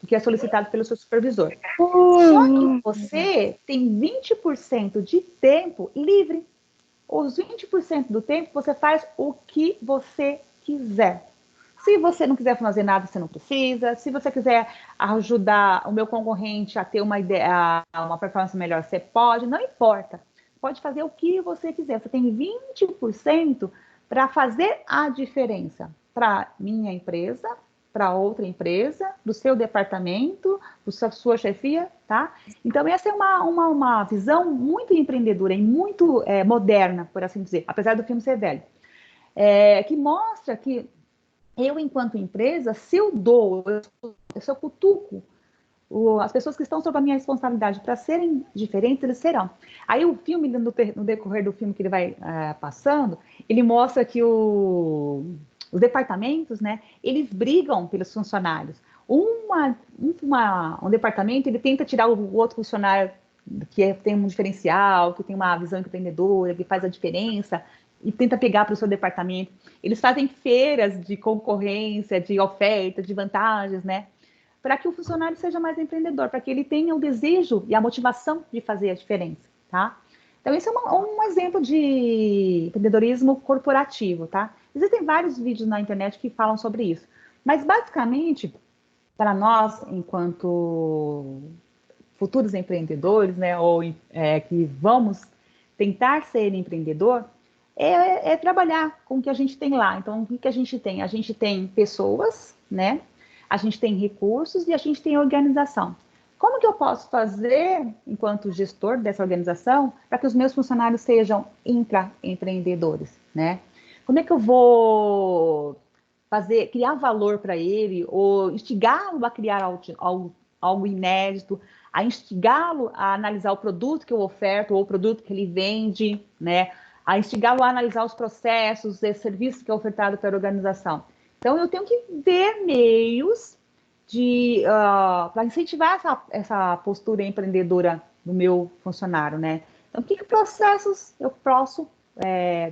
que é solicitado pelo seu supervisor. Só que você tem 20% de tempo livre. Os 20% do tempo você faz o que você quiser. Se você não quiser fazer nada, você não precisa. Se você quiser ajudar o meu concorrente a ter uma ideia, uma performance melhor, você pode, não importa. Pode fazer o que você quiser. Você tem 20% para fazer a diferença para minha empresa, para outra empresa, do seu departamento, da sua chefia, tá? Então, essa é uma visão muito empreendedora e muito moderna, por assim dizer, apesar do filme ser velho, que mostra que eu, enquanto empresa, se eu cutuco as pessoas que estão sob a minha responsabilidade para serem diferentes, eles serão. Aí o filme, no decorrer do filme que ele vai passando, ele mostra que os departamentos, né, eles brigam pelos funcionários. Um departamento, ele tenta tirar o outro funcionário que tem um diferencial, que tem uma visão empreendedora, que faz a diferença, e tenta pegar para o seu departamento. Eles fazem feiras de concorrência, de oferta, de vantagens, né? Para que o funcionário seja mais empreendedor, para que ele tenha o desejo e a motivação de fazer a diferença, tá? Então, esse é um exemplo de empreendedorismo corporativo, tá? Existem vários vídeos na internet que falam sobre isso. Mas, basicamente, para nós, enquanto futuros empreendedores, né, ou que vamos tentar ser empreendedor, é trabalhar com o que a gente tem lá. Então, o que a gente tem? A gente tem pessoas, né? A gente tem recursos e a gente tem organização. Como que eu posso fazer, enquanto gestor dessa organização, para que os meus funcionários sejam intraempreendedores, né? Como é que eu vou criar valor para ele, ou instigá-lo a criar algo inédito, a instigá-lo a analisar o produto que eu oferto, ou o produto que ele vende, né? A instigá-lo a analisar os processos, os serviços que é ofertado pela organização. Então, eu tenho que ver meios para incentivar essa postura empreendedora do meu funcionário, né? Então, que processos eu posso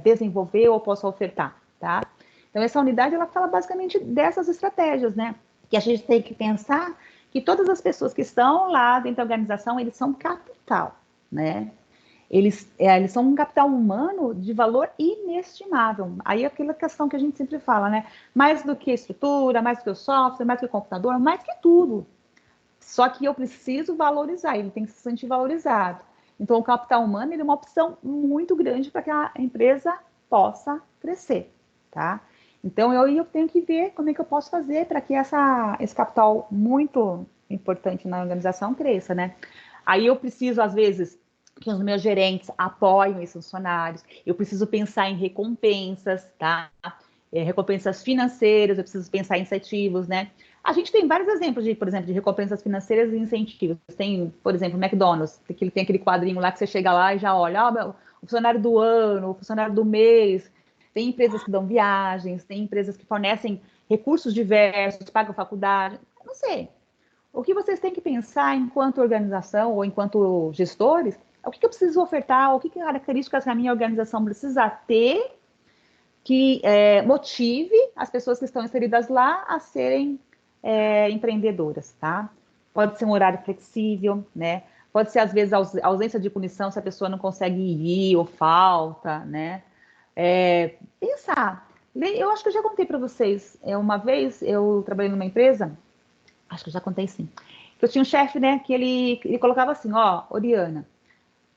desenvolver ou posso ofertar, tá? Então, essa unidade, ela fala basicamente dessas estratégias, né? Que a gente tem que pensar que todas as pessoas que estão lá dentro da organização, eles são capital, né? Eles são um capital humano de valor inestimável. Aí é aquela questão que a gente sempre fala, né? Mais do que estrutura, mais do que o software, mais do que o computador, mais que tudo. Só que eu preciso valorizar, ele tem que se sentir valorizado. Então, o capital humano ele é uma opção muito grande para que a empresa possa crescer, tá? Então, eu tenho que ver como é que eu posso fazer para que esse capital muito importante na organização cresça, né? Aí eu preciso, às vezes, que os meus gerentes apoiem esses funcionários, eu preciso pensar em recompensas, tá? Recompensas financeiras, eu preciso pensar em incentivos, né? A gente tem vários exemplos de, por exemplo, de recompensas financeiras e incentivos. Tem, por exemplo, o McDonald's, que ele tem aquele quadrinho lá que você chega lá e já olha, o funcionário do ano, o funcionário do mês. Tem empresas que dão viagens, tem empresas que fornecem recursos diversos, pagam faculdade. Não sei. O que vocês têm que pensar enquanto organização ou enquanto gestores é o que eu preciso ofertar, o que características a minha organização precisa ter que motive as pessoas que estão inseridas lá a serem empreendedoras, tá? Pode ser um horário flexível, né? Pode ser, às vezes, a ausência de punição se a pessoa não consegue ir ou falta, né? Pensar. Eu acho que eu já contei para vocês. Uma vez eu trabalhei numa empresa, acho que eu já contei sim, que eu tinha um chefe, né, que ele colocava assim, ó, Oriana,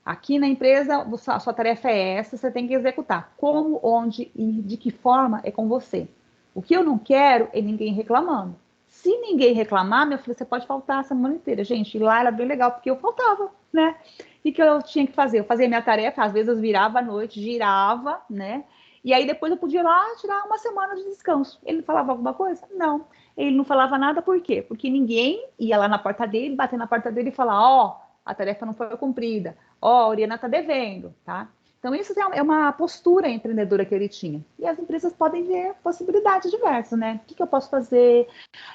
aqui na empresa, a sua tarefa é essa, você tem que executar. Como, onde e de que forma é com você. O que eu não quero é ninguém reclamando. Se ninguém reclamar, minha filha, você pode faltar a semana inteira. Gente, e lá era bem legal, porque eu faltava, né? E que eu tinha que fazer? Eu fazia minha tarefa, às vezes eu virava à noite, girava, né? E aí depois eu podia ir lá tirar uma semana de descanso. Ele falava alguma coisa? Não. Ele não falava nada, por quê? Porque ninguém ia lá na porta dele, bater na porta dele e falar, ó, a tarefa não foi cumprida. Ó, a Oriana está devendo, tá? Então, isso é uma postura empreendedora que ele tinha. E as empresas podem ver possibilidades diversas, né? O que eu posso fazer?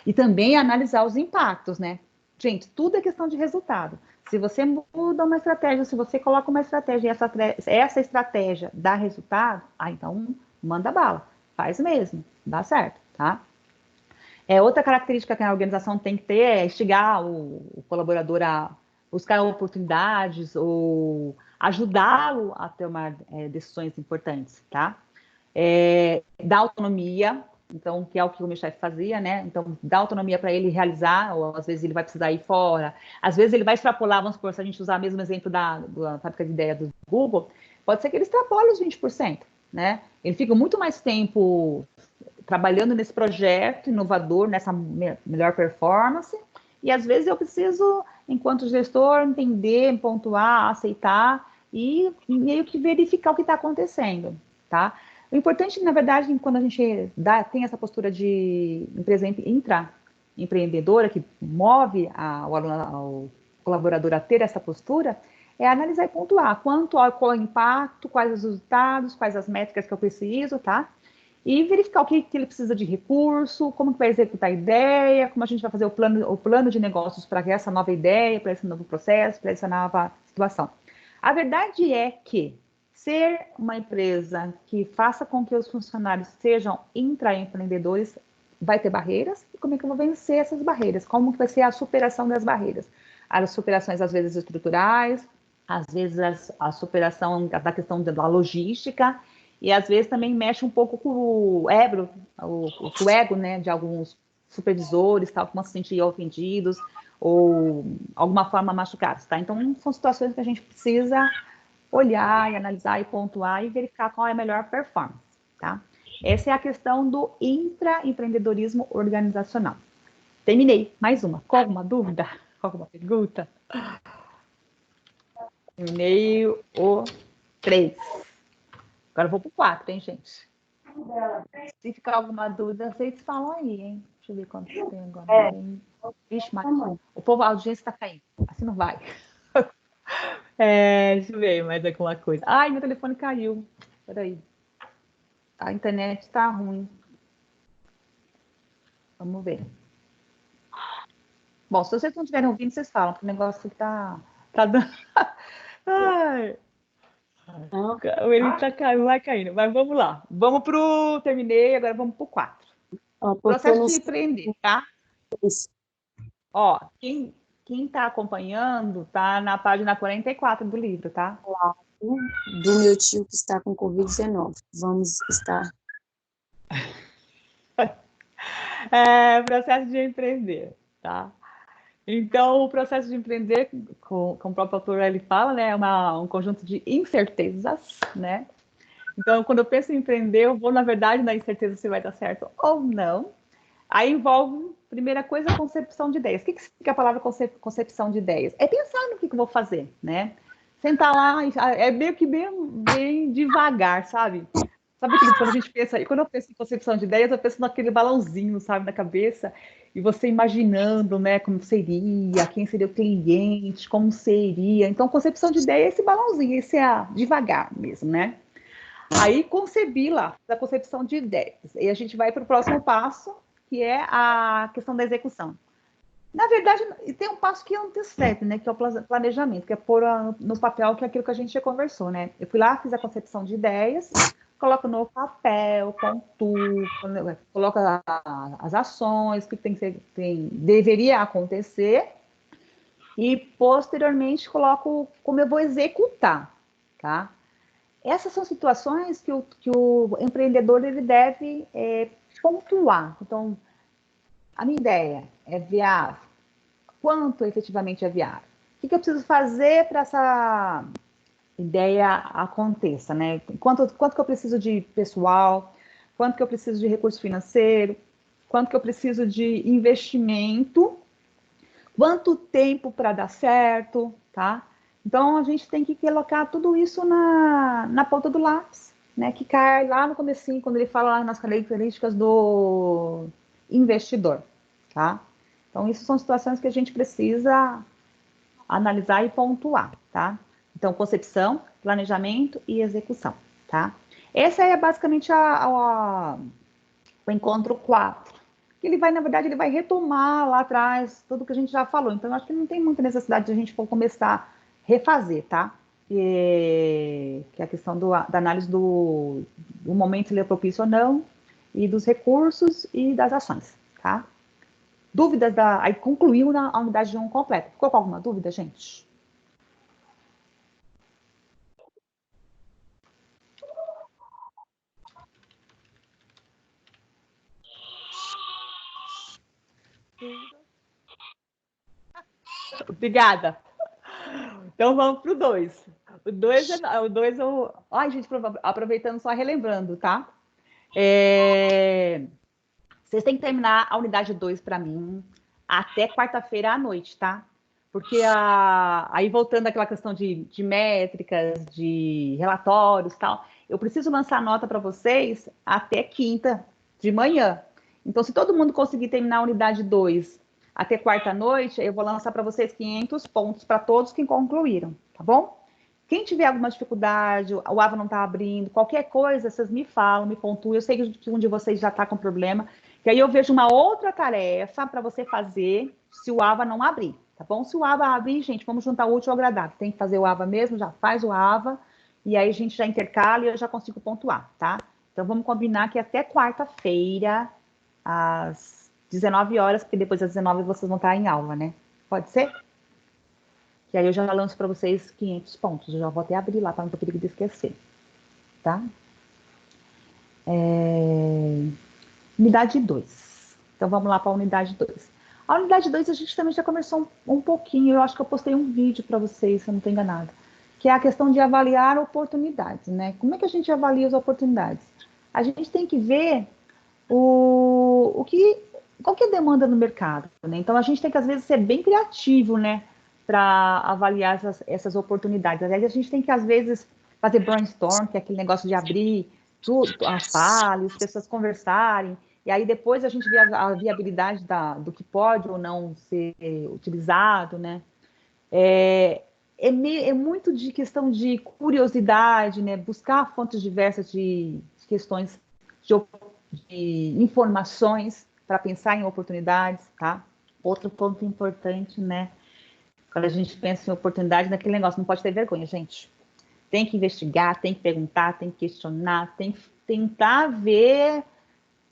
E também analisar os impactos, né? Gente, tudo é questão de resultado. Se você muda uma estratégia, se você coloca uma estratégia e essa estratégia dá resultado, então manda bala. Faz mesmo, dá certo, tá? Outra característica que a organização tem que ter é instigar o colaborador a buscar oportunidades ou ajudá-lo a tomar decisões importantes, tá? Dar autonomia, então, que é o que o meu chefe fazia, né? Então, dar autonomia para ele realizar, ou às vezes ele vai precisar ir fora, às vezes ele vai extrapolar, vamos supor, se a gente usar o mesmo exemplo da fábrica de ideia do Google, pode ser que ele extrapole os 20%, né? Ele fica muito mais tempo trabalhando nesse projeto inovador, nessa melhor performance, e às vezes eu preciso, enquanto gestor, entender, pontuar, aceitar e meio que verificar o que está acontecendo, tá? O importante, na verdade, quando a gente tem essa postura de empresa intraempreendedora, que move o colaborador a ter essa postura, é analisar e pontuar qual é o impacto, quais os resultados, quais as métricas que eu preciso, tá? E verificar o que ele precisa de recurso, como que vai executar a ideia, como a gente vai fazer o plano de negócios para essa nova ideia, para esse novo processo, para essa nova situação. A verdade é que ser uma empresa que faça com que os funcionários sejam intraempreendedores vai ter barreiras, e como é que eu vou vencer essas barreiras? Como que vai ser a superação das barreiras? As superações, às vezes, estruturais, às vezes a superação da questão da logística, e às vezes também mexe um pouco com o ego, né, de alguns supervisores, tal, como se sentiam ofendidos ou alguma forma machucados, tá? Então, são situações que a gente precisa olhar e analisar e pontuar e verificar qual é a melhor performance, tá? Essa é a questão do intraempreendedorismo organizacional. Terminei. Mais uma. Com alguma dúvida? Com alguma pergunta? Terminei o 3. Agora eu vou pro 4, hein, gente? Se ficar alguma dúvida, vocês falam aí, hein? Deixa eu ver quanto tem agora. Vixe, mas o povo, a audiência tá caindo. Assim não vai. Deixa eu ver mais alguma coisa. Ai, meu telefone caiu. Peraí. A internet tá ruim. Vamos ver. Bom, se vocês não estiverem ouvindo, vocês falam, porque o negócio tá dando. Ai, ele tá caindo, vai caindo. Mas vamos lá. Vamos pro. Terminei, agora vamos pro 4. Processo de empreender, tá? Ó, quem tá acompanhando tá na página 44 do livro, tá? Do meu tio que está com Covid-19. Vamos estar. Processo de empreender, tá? Então, o processo de empreender, como o próprio autor ele fala, né, é um conjunto de incertezas, né? Então, quando eu penso em empreender, eu vou, na verdade, na incerteza se vai dar certo ou não. Aí envolve, primeira coisa, a concepção de ideias. O que significa a palavra concepção de ideias? É pensar no que eu vou fazer, né? Sentar lá, é meio que bem devagar, sabe? Sabe aquilo, quando a gente pensa, e quando eu penso em concepção de ideias, eu penso naquele balãozinho, sabe, na cabeça, e você imaginando, né, como seria, quem seria o cliente, como seria. Então, concepção de ideia é esse balãozinho, esse é devagar mesmo, né? Aí concebi lá, da concepção de ideias. E a gente vai para o próximo passo, que é a questão da execução. Na verdade, tem um passo que antecede, né, que é o planejamento, que é pôr no papel, que é aquilo que a gente já conversou, né? Eu fui lá, fiz a concepção de ideias, coloco no papel, pontuo, coloco as ações, o que deveria acontecer, e posteriormente coloco como eu vou executar, tá? Essas são situações que o empreendedor ele deve pontuar. Então, a minha ideia é viável? Quanto efetivamente é viável? O que eu preciso fazer para essa ideia aconteça, né? Quanto que eu preciso de pessoal? Quanto que eu preciso de recurso financeiro? Quanto que eu preciso de investimento? Quanto tempo para dar certo, tá? Então, a gente tem que colocar tudo isso na ponta do lápis, né? Que cai lá no comecinho, quando ele fala lá nas características do investidor, tá? Então, isso são situações que a gente precisa analisar e pontuar, tá? Então, concepção, planejamento e execução, tá? Essa é basicamente o encontro 4. Ele vai, na verdade, ele vai retomar lá atrás tudo que a gente já falou. Então, eu acho que não tem muita necessidade de a gente começar a refazer, tá? Que é a questão da análise do momento se ele é propício ou não, e dos recursos e das ações, tá? Dúvidas aí concluiu a unidade de 1 completa. Ficou com alguma dúvida, gente? Obrigada. Então vamos para o 2. O 2 é. Ai, gente, aproveitando, só relembrando, tá? Vocês têm que terminar a unidade 2 para mim até quarta-feira à noite, tá? Porque aí voltando àquela questão de métricas, de relatórios e tal, eu preciso lançar nota para vocês até quinta de manhã. Então, se todo mundo conseguir terminar a unidade 2 até quarta à noite, eu vou lançar para vocês 500 pontos para todos que concluíram, tá bom? Quem tiver alguma dificuldade, o AVA não está abrindo, qualquer coisa, vocês me falam, me pontuem. Eu sei que um de vocês já está com problema, que aí eu vejo uma outra tarefa para você fazer se o AVA não abrir, tá bom? Se o AVA abrir, gente, vamos juntar o útil ao agradável. Tem que fazer o AVA mesmo, já faz o AVA, e aí a gente já intercala e eu já consigo pontuar, tá? Então vamos combinar que até quarta-feira, às 19 horas, porque depois das 19 vocês vão estar em aula, né? Pode ser? E aí eu já lanço para vocês 500 pontos. Eu já vou até abrir lá para não ter perigo de esquecer, tá? Unidade 2. Então vamos lá para a unidade 2. A unidade 2 a gente também já começou um pouquinho. Eu acho que eu postei um vídeo para vocês, se eu não estou enganada. Que é a questão de avaliar oportunidades, né? Como é que a gente avalia as oportunidades? A gente tem que ver qual que é a demanda no mercado, né? Então a gente tem que às vezes ser bem criativo, né, para avaliar essas oportunidades. Aliás, a gente tem que às vezes fazer brainstorm, que é aquele negócio de abrir tudo, as salas, as pessoas conversarem, e aí depois a gente vê a viabilidade do que pode ou não ser utilizado, né? É muito de questão de curiosidade, né? Buscar fontes diversas de questões de informações para pensar em oportunidades, tá? Outro ponto importante, né? Quando a gente pensa em oportunidade, naquele negócio, não pode ter vergonha, gente. Tem que investigar, tem que perguntar, tem que questionar, tem que tentar ver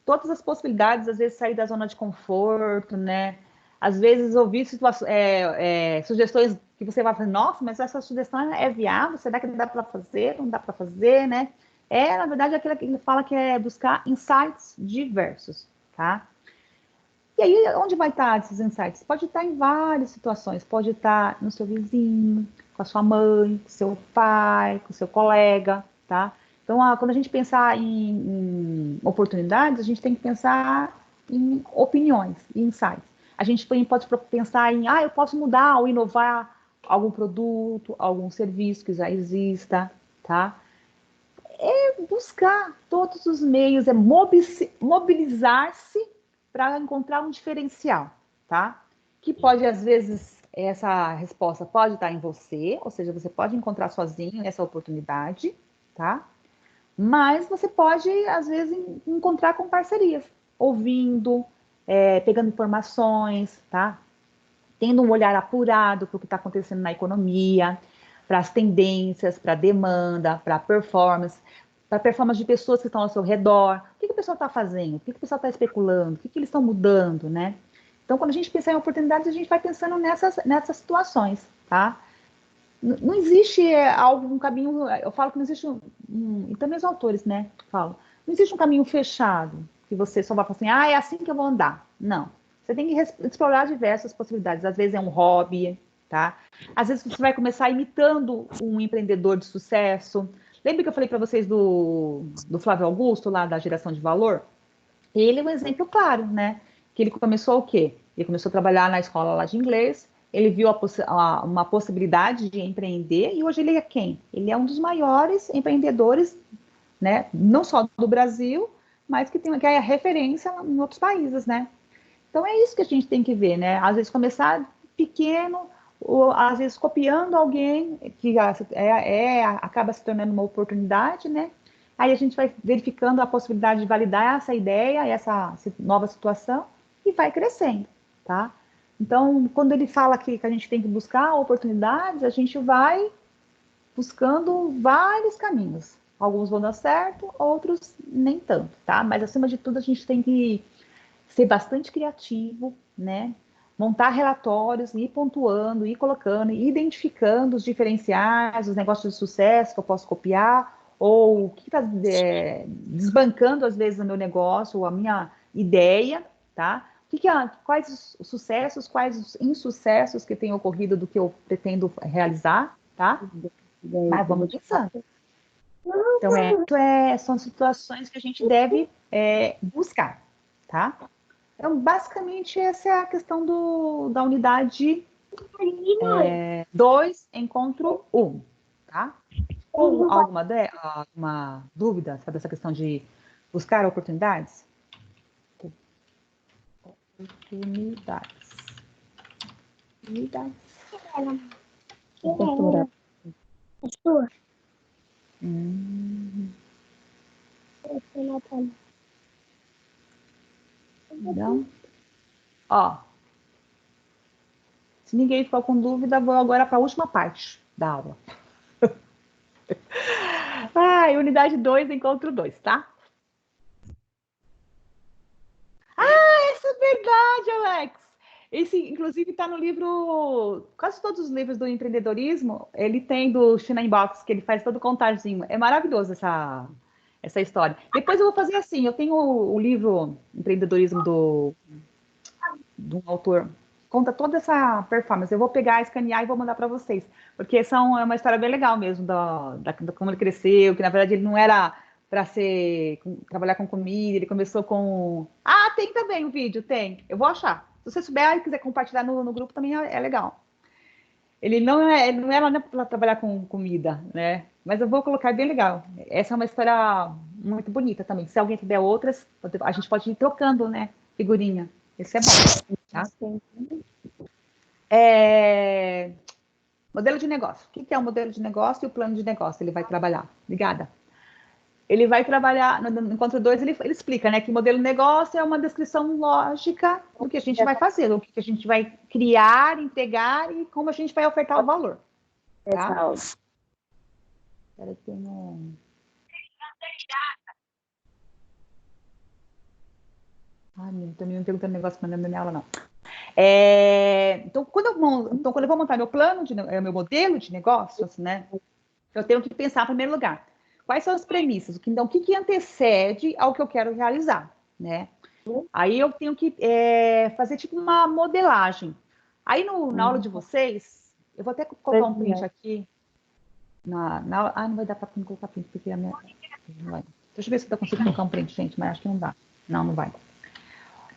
todas as possibilidades, às vezes sair da zona de conforto, né? Às vezes ouvir sugestões que você vai fazer, nossa, mas essa sugestão é viável? Será que dá para fazer? Não dá para fazer, né? Na verdade, aquilo que ele fala que é buscar insights diversos, tá? E aí, onde vai estar esses insights? Pode estar em várias situações, pode estar no seu vizinho, com a sua mãe, com o seu pai, com o seu colega, tá? Então, quando a gente pensar em oportunidades, a gente tem que pensar em opiniões, em insights. A gente pode pensar em, eu posso mudar ou inovar algum produto, algum serviço que já exista, tá? É buscar todos os meios, é mobilizar-se para encontrar um diferencial, tá? Que pode, às vezes, essa resposta pode estar em você, ou seja, você pode encontrar sozinho essa oportunidade, tá? Mas você pode, às vezes, encontrar com parcerias, ouvindo, pegando informações, tá? Tendo um olhar apurado para o que está acontecendo na economia, para as tendências, para a demanda, para a performance de pessoas que estão ao seu redor. O que o pessoal está fazendo? O que o pessoal está especulando? O que eles estão mudando, né? Então, quando a gente pensa em oportunidades, a gente vai pensando nessas situações, tá? Não existe um caminho, eu falo que não existe e também os autores, né, falam, não existe um caminho fechado, que você só vai falar assim, é assim que eu vou andar. Não. Você tem que explorar diversas possibilidades. Às vezes é um hobby, tá? Às vezes você vai começar imitando um empreendedor de sucesso. Lembra que eu falei para vocês do Flávio Augusto, lá da geração de valor? Ele é um exemplo claro, né? Que ele começou o quê? Ele começou a trabalhar na escola lá de inglês, ele viu uma possibilidade de empreender e hoje ele é quem? Ele é um dos maiores empreendedores, né? Não só do Brasil, mas que é a referência em outros países, né? Então é isso que a gente tem que ver, né? Às vezes começar pequeno, ou às vezes copiando alguém que acaba se tornando uma oportunidade, né? Aí a gente vai verificando a possibilidade de validar essa ideia, essa nova situação e vai crescendo, tá? Então, quando ele fala que a gente tem que buscar oportunidades, a gente vai buscando vários caminhos. Alguns vão dar certo, outros nem tanto, tá? Mas acima de tudo, a gente tem que ser bastante criativo, né? Montar relatórios, ir pontuando, ir colocando, ir identificando os diferenciais, os negócios de sucesso que eu posso copiar, ou o que está desbancando, às vezes, o meu negócio, ou a minha ideia, tá? Quais os sucessos, quais os insucessos que têm ocorrido do que eu pretendo realizar, tá? Mas vamos pensando. Então, são situações que a gente deve buscar, tá? Então, basicamente, essa é a questão da unidade 2, encontro 1, tá? Ou alguma dúvida sobre essa questão de buscar oportunidades? Oportunidades. Não. Ó, se ninguém ficou com dúvida, vou agora para a última parte da aula. Unidade 2, encontro 2, tá? Isso é verdade, Alex! Esse, inclusive, está no livro... Quase todos os livros do empreendedorismo, ele tem do China Box, que ele faz todo o contarzinho. É maravilhoso essa história. Depois eu vou fazer assim, eu tenho o livro Empreendedorismo do um autor, conta toda essa performance. Eu vou pegar, escanear e vou mandar para vocês, porque é uma história bem legal mesmo, da como ele cresceu, que na verdade ele não era para trabalhar com comida, ele começou com... tem também o vídeo, tem. Eu vou achar. Se você souber e quiser compartilhar no grupo, também é legal. Ele não era para trabalhar com comida, né? Mas eu vou colocar bem legal. Essa é uma história muito bonita também. Se alguém tiver outras, a gente pode ir trocando, né? Figurinha. Isso é bom, tá? Modelo de negócio. O que é o modelo de negócio e o plano de negócio? Ele vai trabalhar. Ligada? Ele vai trabalhar, no encontro 2, ele explica, né, que o modelo de negócio é uma descrição lógica do que a gente vai fazer, do que a gente vai criar, entregar e como a gente vai ofertar o valor. Tá? Espera, tem também não perguntando negócio mandando na minha aula, não. Então, quando eu vou montar meu meu modelo de negócios, né, eu tenho que pensar, em primeiro lugar, quais são as premissas? Então, o que antecede ao que eu quero realizar, né? Aí eu tenho que fazer tipo uma modelagem. Aí na aula de vocês, eu vou até colocar um print aqui. Não vai dar para colocar print, porque a minha... Deixa eu ver se eu consigo colocar um print, gente, mas acho que não dá. Não, não vai.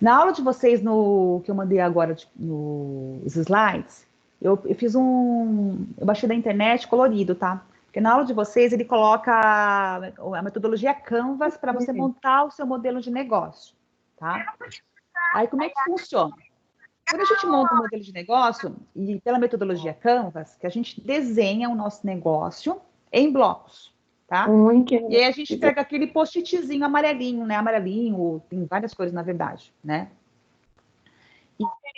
Na aula de vocês, que eu mandei agora nos slides, eu fiz eu baixei da internet colorido, tá? Porque na aula de vocês ele coloca a metodologia Canvas para você montar o seu modelo de negócio, tá? Aí como é que funciona? Quando a gente monta um modelo de negócio, e pela metodologia Canvas, que a gente desenha o nosso negócio em blocos, tá? E aí a gente pega aquele post-itzinho amarelinho, né? Amarelinho, tem várias cores, na verdade, né?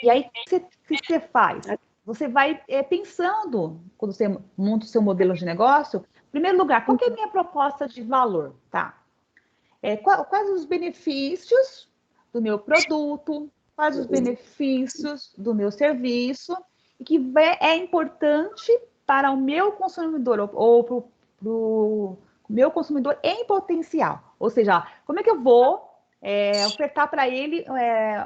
E aí, o que você faz? Você vai pensando, quando você monta o seu modelo de negócio, em primeiro lugar, qual que é a minha proposta de valor, tá? Quais os benefícios do meu produto, quais os benefícios do meu serviço, e que é importante para o meu consumidor, ou para o meu consumidor em potencial. Ou seja, como é que eu vou ofertar para ele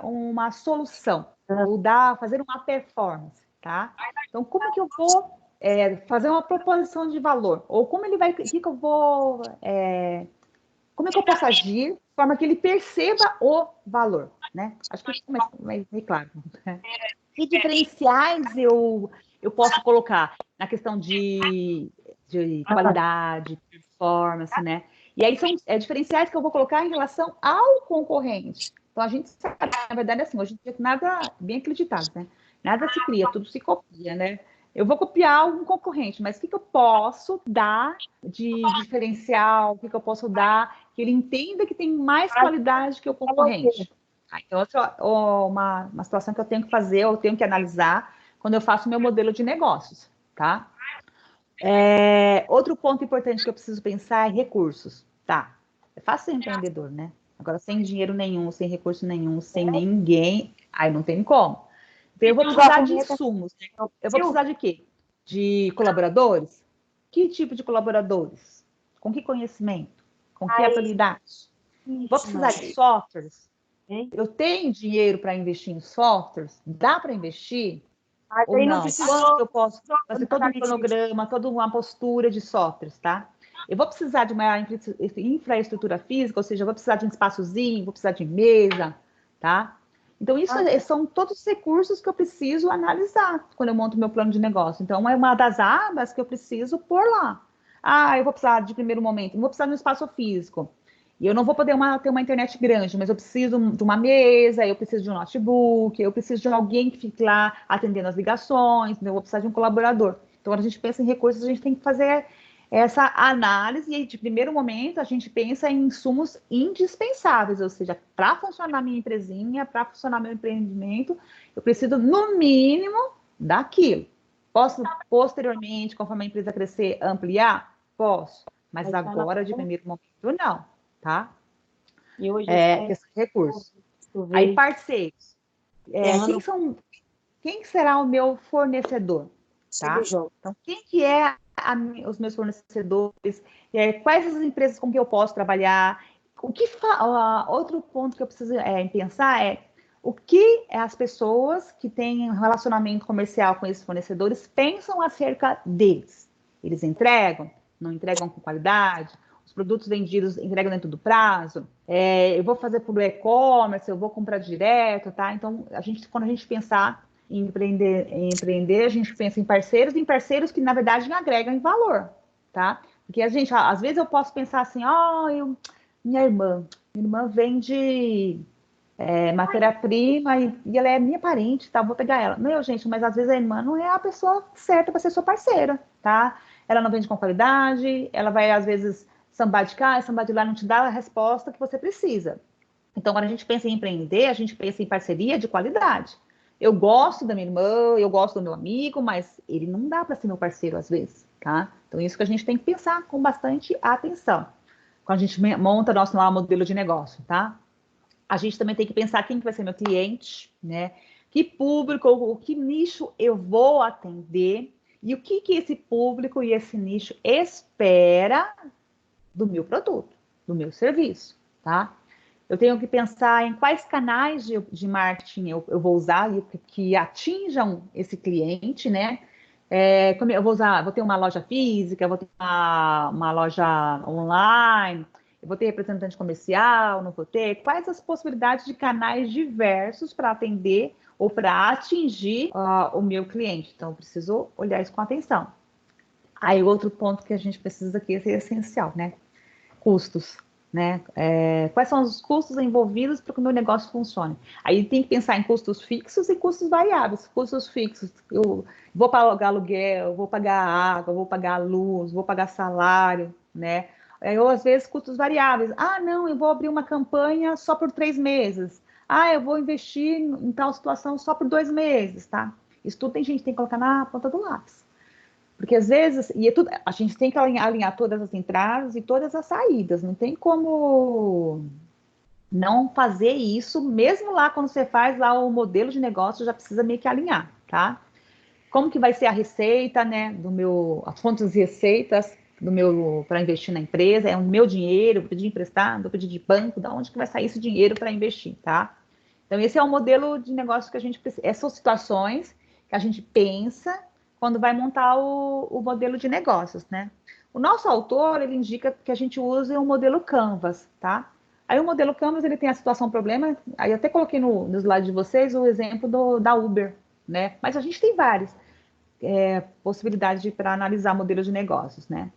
uma solução, ou fazer uma performance, tá? Então, como que eu vou fazer uma proposição de valor? Ou como ele vai, que eu vou... como é que eu posso agir de forma que ele perceba o valor, né? Acho que isso é mais claro. Né? Que diferenciais eu posso colocar na questão de qualidade, performance, né? E aí são diferenciais que eu vou colocar em relação ao concorrente. Então, a gente sabe, na verdade, assim, hoje em dia, nada, bem acreditado, né? Nada se cria, tudo se copia, né? Eu vou copiar um concorrente, mas o que eu posso dar de diferencial? O que eu posso dar que ele entenda que tem mais qualidade que o concorrente? Então, essa é uma situação que eu tenho que fazer, eu tenho que analisar quando eu faço meu modelo de negócios, tá? Outro ponto importante que eu preciso pensar é recursos, tá? É fácil ser empreendedor, né? Agora, sem dinheiro nenhum, sem recurso nenhum, sem ninguém, aí não tem como. Então, eu vou precisar de insumos. Né? Eu vou precisar de quê? De colaboradores? Que tipo de colaboradores? Com que conhecimento? Com que habilidade? Vou precisar de softwares? Eu tenho dinheiro para investir em softwares? Dá para investir? Ou não? Quanto eu posso fazer todo um cronograma, toda uma postura de softwares, tá? Eu vou precisar de uma infraestrutura física, ou seja, eu vou precisar de um espaçozinho, vou precisar de mesa, tá? Então, isso são todos os recursos que eu preciso analisar quando eu monto meu plano de negócio. Então, é uma das abas que eu preciso pôr lá. Eu vou precisar de primeiro momento, não vou precisar de um espaço físico. E eu não vou poder ter uma internet grande, mas eu preciso de uma mesa, eu preciso de um notebook, eu preciso de alguém que fique lá atendendo as ligações, eu vou precisar de um colaborador. Então, quando a gente pensa em recursos, a gente tem que fazer essa análise e, de primeiro momento, a gente pensa em insumos indispensáveis, ou seja, para funcionar minha empresinha, para funcionar meu empreendimento, eu preciso, no mínimo, daquilo. Posso, posteriormente, conforme a empresa crescer, ampliar? Posso, mas agora, de primeiro momento, não, tá? E hoje questão de recursos. Aí, parceiros. Quem será o meu fornecedor? Tá? Então, quem que é os meus fornecedores? Quais as empresas com que eu posso trabalhar? Outro ponto que eu preciso pensar é o que as pessoas que têm um relacionamento comercial com esses fornecedores pensam acerca deles. Eles entregam? Não entregam com qualidade? Os produtos vendidos entregam dentro do prazo? Eu vou fazer por e-commerce, eu vou comprar direto, tá? Então, quando a gente pensar em empreender, a gente pensa em parceiros que, na verdade, agregam em valor, tá? Porque às vezes eu posso pensar assim, minha irmã vende matéria-prima e ela é minha parente, tá? Vou pegar ela. Meu, gente, mas às vezes a irmã não é a pessoa certa para ser sua parceira, tá? Ela não vende com qualidade, ela vai, às vezes, sambar de cá, sambar de lá, não te dá a resposta que você precisa. Então, quando a gente pensa em empreender, a gente pensa em parceria de qualidade. Eu gosto da minha irmã, eu gosto do meu amigo, mas ele não dá para ser meu parceiro às vezes, tá? Então, isso que a gente tem que pensar com bastante atenção quando a gente monta nosso modelo de negócio, tá? A gente também tem que pensar quem que vai ser meu cliente, né? Que público, o que nicho eu vou atender e o que esse público e esse nicho espera do meu produto, do meu serviço, tá? Eu tenho que pensar em quais canais de marketing eu vou usar que atinjam esse cliente, né? Como eu vou ter uma loja física, vou ter uma loja online, Eu vou ter representante comercial, não vou ter? Quais as possibilidades de canais diversos para atender ou para atingir o meu cliente? Então, eu preciso olhar isso com atenção. Aí, outro ponto que a gente precisa aqui é essencial, né? Custos, né? Quais são os custos envolvidos para que o meu negócio funcione? Aí tem que pensar em custos fixos e custos variáveis. Custos fixos, eu vou pagar aluguel, vou pagar água, vou pagar luz, vou pagar salário, né? Ou às vezes custos variáveis. Ah, não, eu vou abrir uma campanha só por 3 meses. Ah, eu vou investir em tal situação só por 2 meses, tá? Isso tudo tem gente que tem que colocar na ponta do lápis. Porque às vezes, a gente tem que alinhar todas as entradas e todas as saídas, não tem como não fazer isso, mesmo lá quando você faz lá o modelo de negócio, já precisa meio que alinhar, tá? Como que vai ser a receita, né, as fontes de receitas do meu para investir na empresa, é o meu dinheiro, vou pedir emprestado, vou pedir de banco, da onde que vai sair esse dinheiro para investir, tá? Então esse é o modelo de negócio que a gente precisa, essas situações que a gente pensa quando vai montar o modelo de negócios, né? O nosso autor, ele indica que a gente use o modelo Canvas, tá? Aí o modelo Canvas, ele tem a situação problema, aí eu até coloquei no slide de vocês o exemplo da Uber, né? Mas a gente tem vários possibilidades para analisar modelos de negócios, né?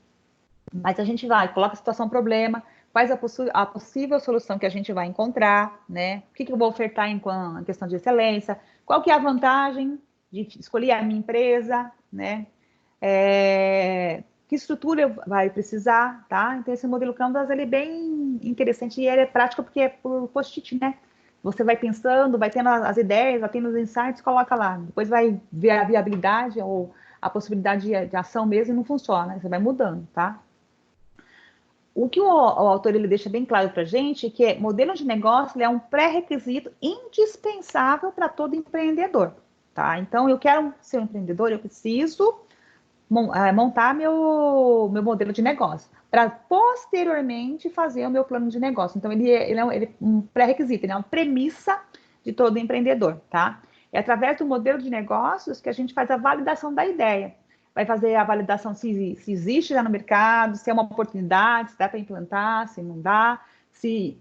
Mas a gente coloca a situação problema, quais a possível solução que a gente vai encontrar, né? O que eu vou ofertar em questão de excelência, qual que é a vantagem de escolher a minha empresa, né? Que estrutura vai precisar, tá? Então, esse modelo Canvas, ele é bem interessante e ele é prático porque é por post-it, né? Você vai pensando, vai tendo as ideias, vai tendo os insights, coloca lá. Depois vai ver a viabilidade ou a possibilidade de ação mesmo e não funciona. Você vai mudando, tá? O que o autor ele deixa bem claro para a gente é que modelo de negócio é um pré-requisito indispensável para todo empreendedor, tá? Então, eu quero ser um empreendedor, eu preciso montar meu modelo de negócio, para posteriormente fazer o meu plano de negócio. Então, ele é um pré-requisito, ele é uma premissa de todo empreendedor, tá? É através do modelo de negócios que a gente faz a validação da ideia. Vai fazer a validação se existe já no mercado, se é uma oportunidade, se dá para implantar, se não dá, se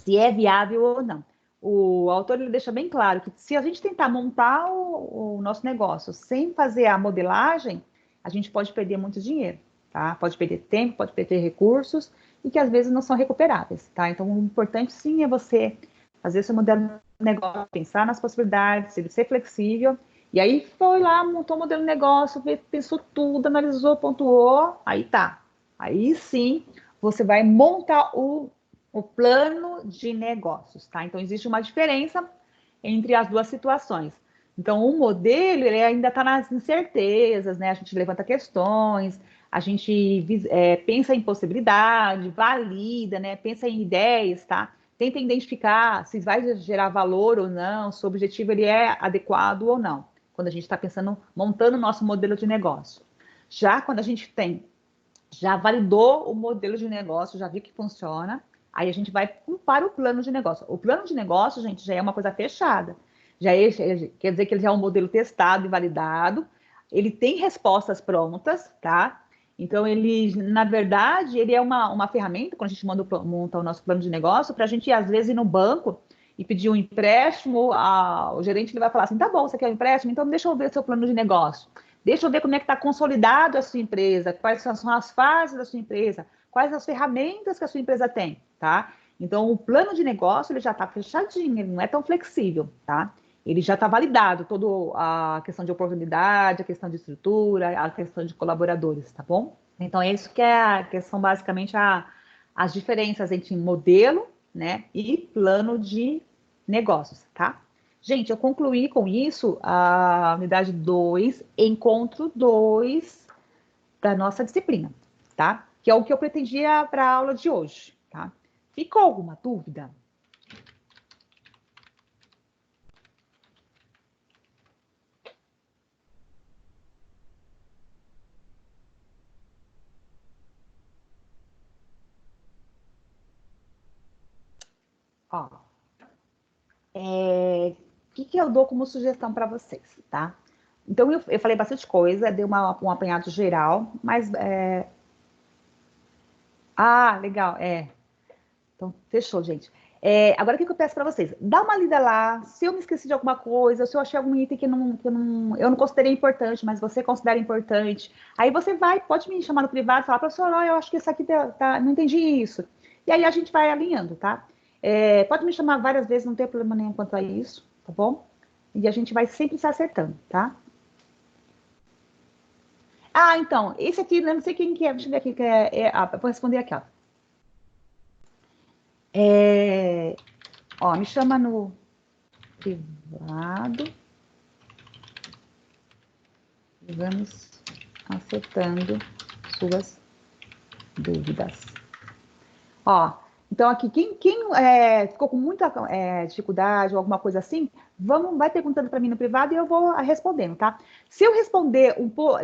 é viável ou não. O autor ele deixa bem claro que se a gente tentar montar o nosso negócio sem fazer a modelagem, a gente pode perder muito dinheiro, tá? Pode perder tempo, pode perder recursos e que às vezes não são recuperáveis, tá? Então, o importante sim é você fazer seu modelo de negócio, pensar nas possibilidades, ser flexível. E aí foi lá, montou o modelo de negócio, pensou tudo, analisou, pontuou, aí tá. Aí sim, você vai montar o plano de negócios, tá? Então, existe uma diferença entre as duas situações. Então, o modelo, ele ainda está nas incertezas, né? A gente levanta questões, a gente pensa em possibilidade, valida, né? Pensa em ideias, tá? Tenta identificar se vai gerar valor ou não, se o objetivo ele é adequado ou não, quando a gente está pensando, montando o nosso modelo de negócio. Já quando a gente já validou o modelo de negócio, já viu que funciona, aí a gente vai para o plano de negócio. O plano de negócio, gente, já é uma coisa fechada. Quer dizer que ele já é um modelo testado e validado. Ele tem respostas prontas, tá? Então, na verdade, ele é uma ferramenta, quando a gente monta o nosso plano de negócio, para a gente, às vezes, ir no banco e pedir um empréstimo, o gerente ele vai falar assim, tá bom, você quer um empréstimo? Então, deixa eu ver o seu plano de negócio. Deixa eu ver como é que está consolidado a sua empresa, quais são as fases da sua empresa, quais as ferramentas que a sua empresa tem, tá? Então, o plano de negócio, ele já está fechadinho, ele não é tão flexível, tá? Ele já está validado, toda a questão de oportunidade, a questão de estrutura, a questão de colaboradores, tá bom? Então, é isso que são basicamente as diferenças entre modelo, né, e plano de negócios, tá? Gente, eu concluí com isso a unidade 2, encontro 2 da nossa disciplina, tá? Que é o que eu pretendia para a aula de hoje, tá? Ficou alguma dúvida? Ó, o que eu dou como sugestão para vocês, tá? Então, eu falei bastante coisa, dei um apanhado geral, mas... Ah, legal, Então, fechou, gente. Agora, o que eu peço para vocês? Dá uma lida lá, se eu me esqueci de alguma coisa, se eu achei algum item que eu não considerei importante, mas você considera importante, aí você pode me chamar no privado e falar, professor, ó, eu acho que isso aqui não entendi isso. E aí a gente vai alinhando, tá? Pode me chamar várias vezes, não tem problema nenhum quanto a isso, tá bom? E a gente vai sempre se acertando, tá? Ah, então, esse aqui, eu não sei quem que é, deixa eu ver aqui, eu vou responder aqui, ó. Ó, me chama no privado. Vamos acertando suas dúvidas. Ó, então aqui, quem ficou com muita dificuldade ou alguma coisa assim, vai perguntando para mim no privado e eu vou respondendo, tá? Se eu responder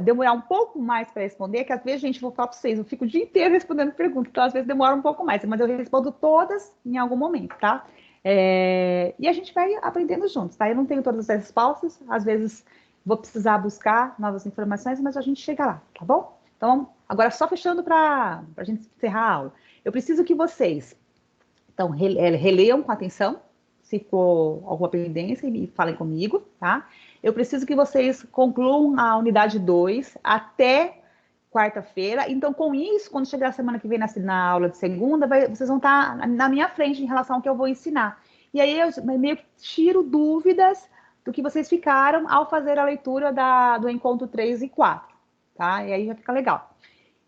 demorar um pouco mais para responder, que às vezes, gente, vou falar para vocês, eu fico o dia inteiro respondendo perguntas, então às vezes demora um pouco mais, mas eu respondo todas em algum momento, tá? E a gente vai aprendendo juntos, tá? Eu não tenho todas as respostas, às vezes vou precisar buscar novas informações, mas a gente chega lá, tá bom? Então, agora só fechando para a gente encerrar a aula. Eu preciso que vocês, então, releiam com atenção, se for alguma pendência, e falem comigo, tá? Eu preciso que vocês concluam a unidade 2 até quarta-feira. Então, com isso, quando chegar a semana que vem na aula de segunda, vocês vão estar na minha frente em relação ao que eu vou ensinar. E aí, eu meio que tiro dúvidas do que vocês ficaram ao fazer a leitura do encontro 3 e 4, tá? E aí já fica legal.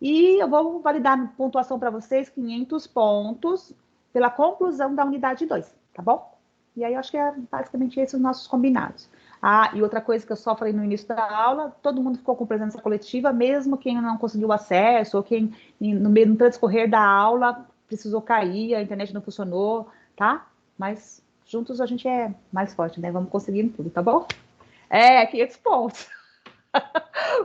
E eu vou validar pontuação para vocês, 500 pontos, pela conclusão da unidade 2, tá bom? E aí eu acho que basicamente esses os nossos combinados. Ah, e outra coisa que eu só falei no início da aula, todo mundo ficou com presença coletiva, mesmo quem não conseguiu acesso, ou quem no transcorrer da aula precisou cair, a internet não funcionou, tá? Mas juntos a gente é mais forte, né? Vamos conseguindo tudo, tá bom? 500 pontos.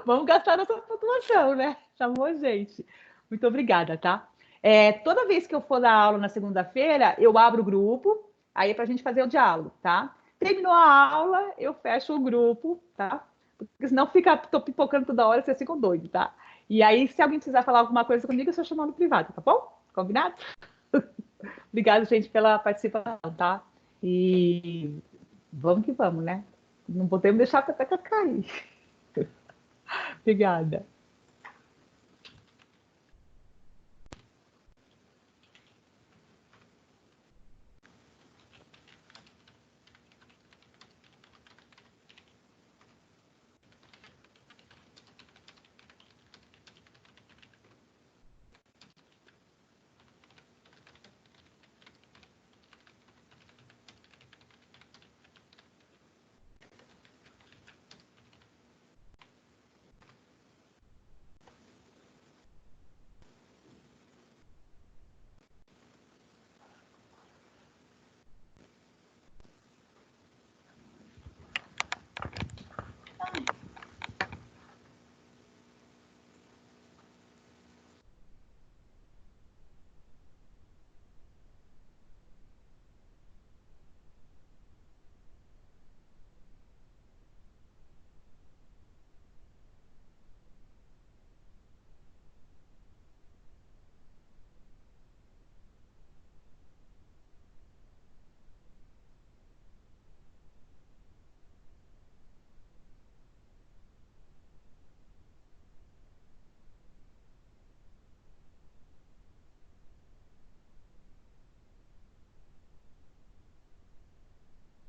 Vamos gastar nossa pontuação, né? Tá bom, gente? Muito obrigada, tá? Toda vez que eu for dar aula na segunda-feira, eu abro o grupo, aí é pra gente fazer o diálogo, tá? Terminou a aula, eu fecho o grupo, tá? Porque senão tô pipocando toda hora, vocês ficam doidos, tá? E aí, se alguém precisar falar alguma coisa comigo, é só chamar no privado, tá bom? Combinado? Obrigada, gente, pela participação, tá? E vamos que vamos, né? Não podemos deixar a peteca cair. Obrigada.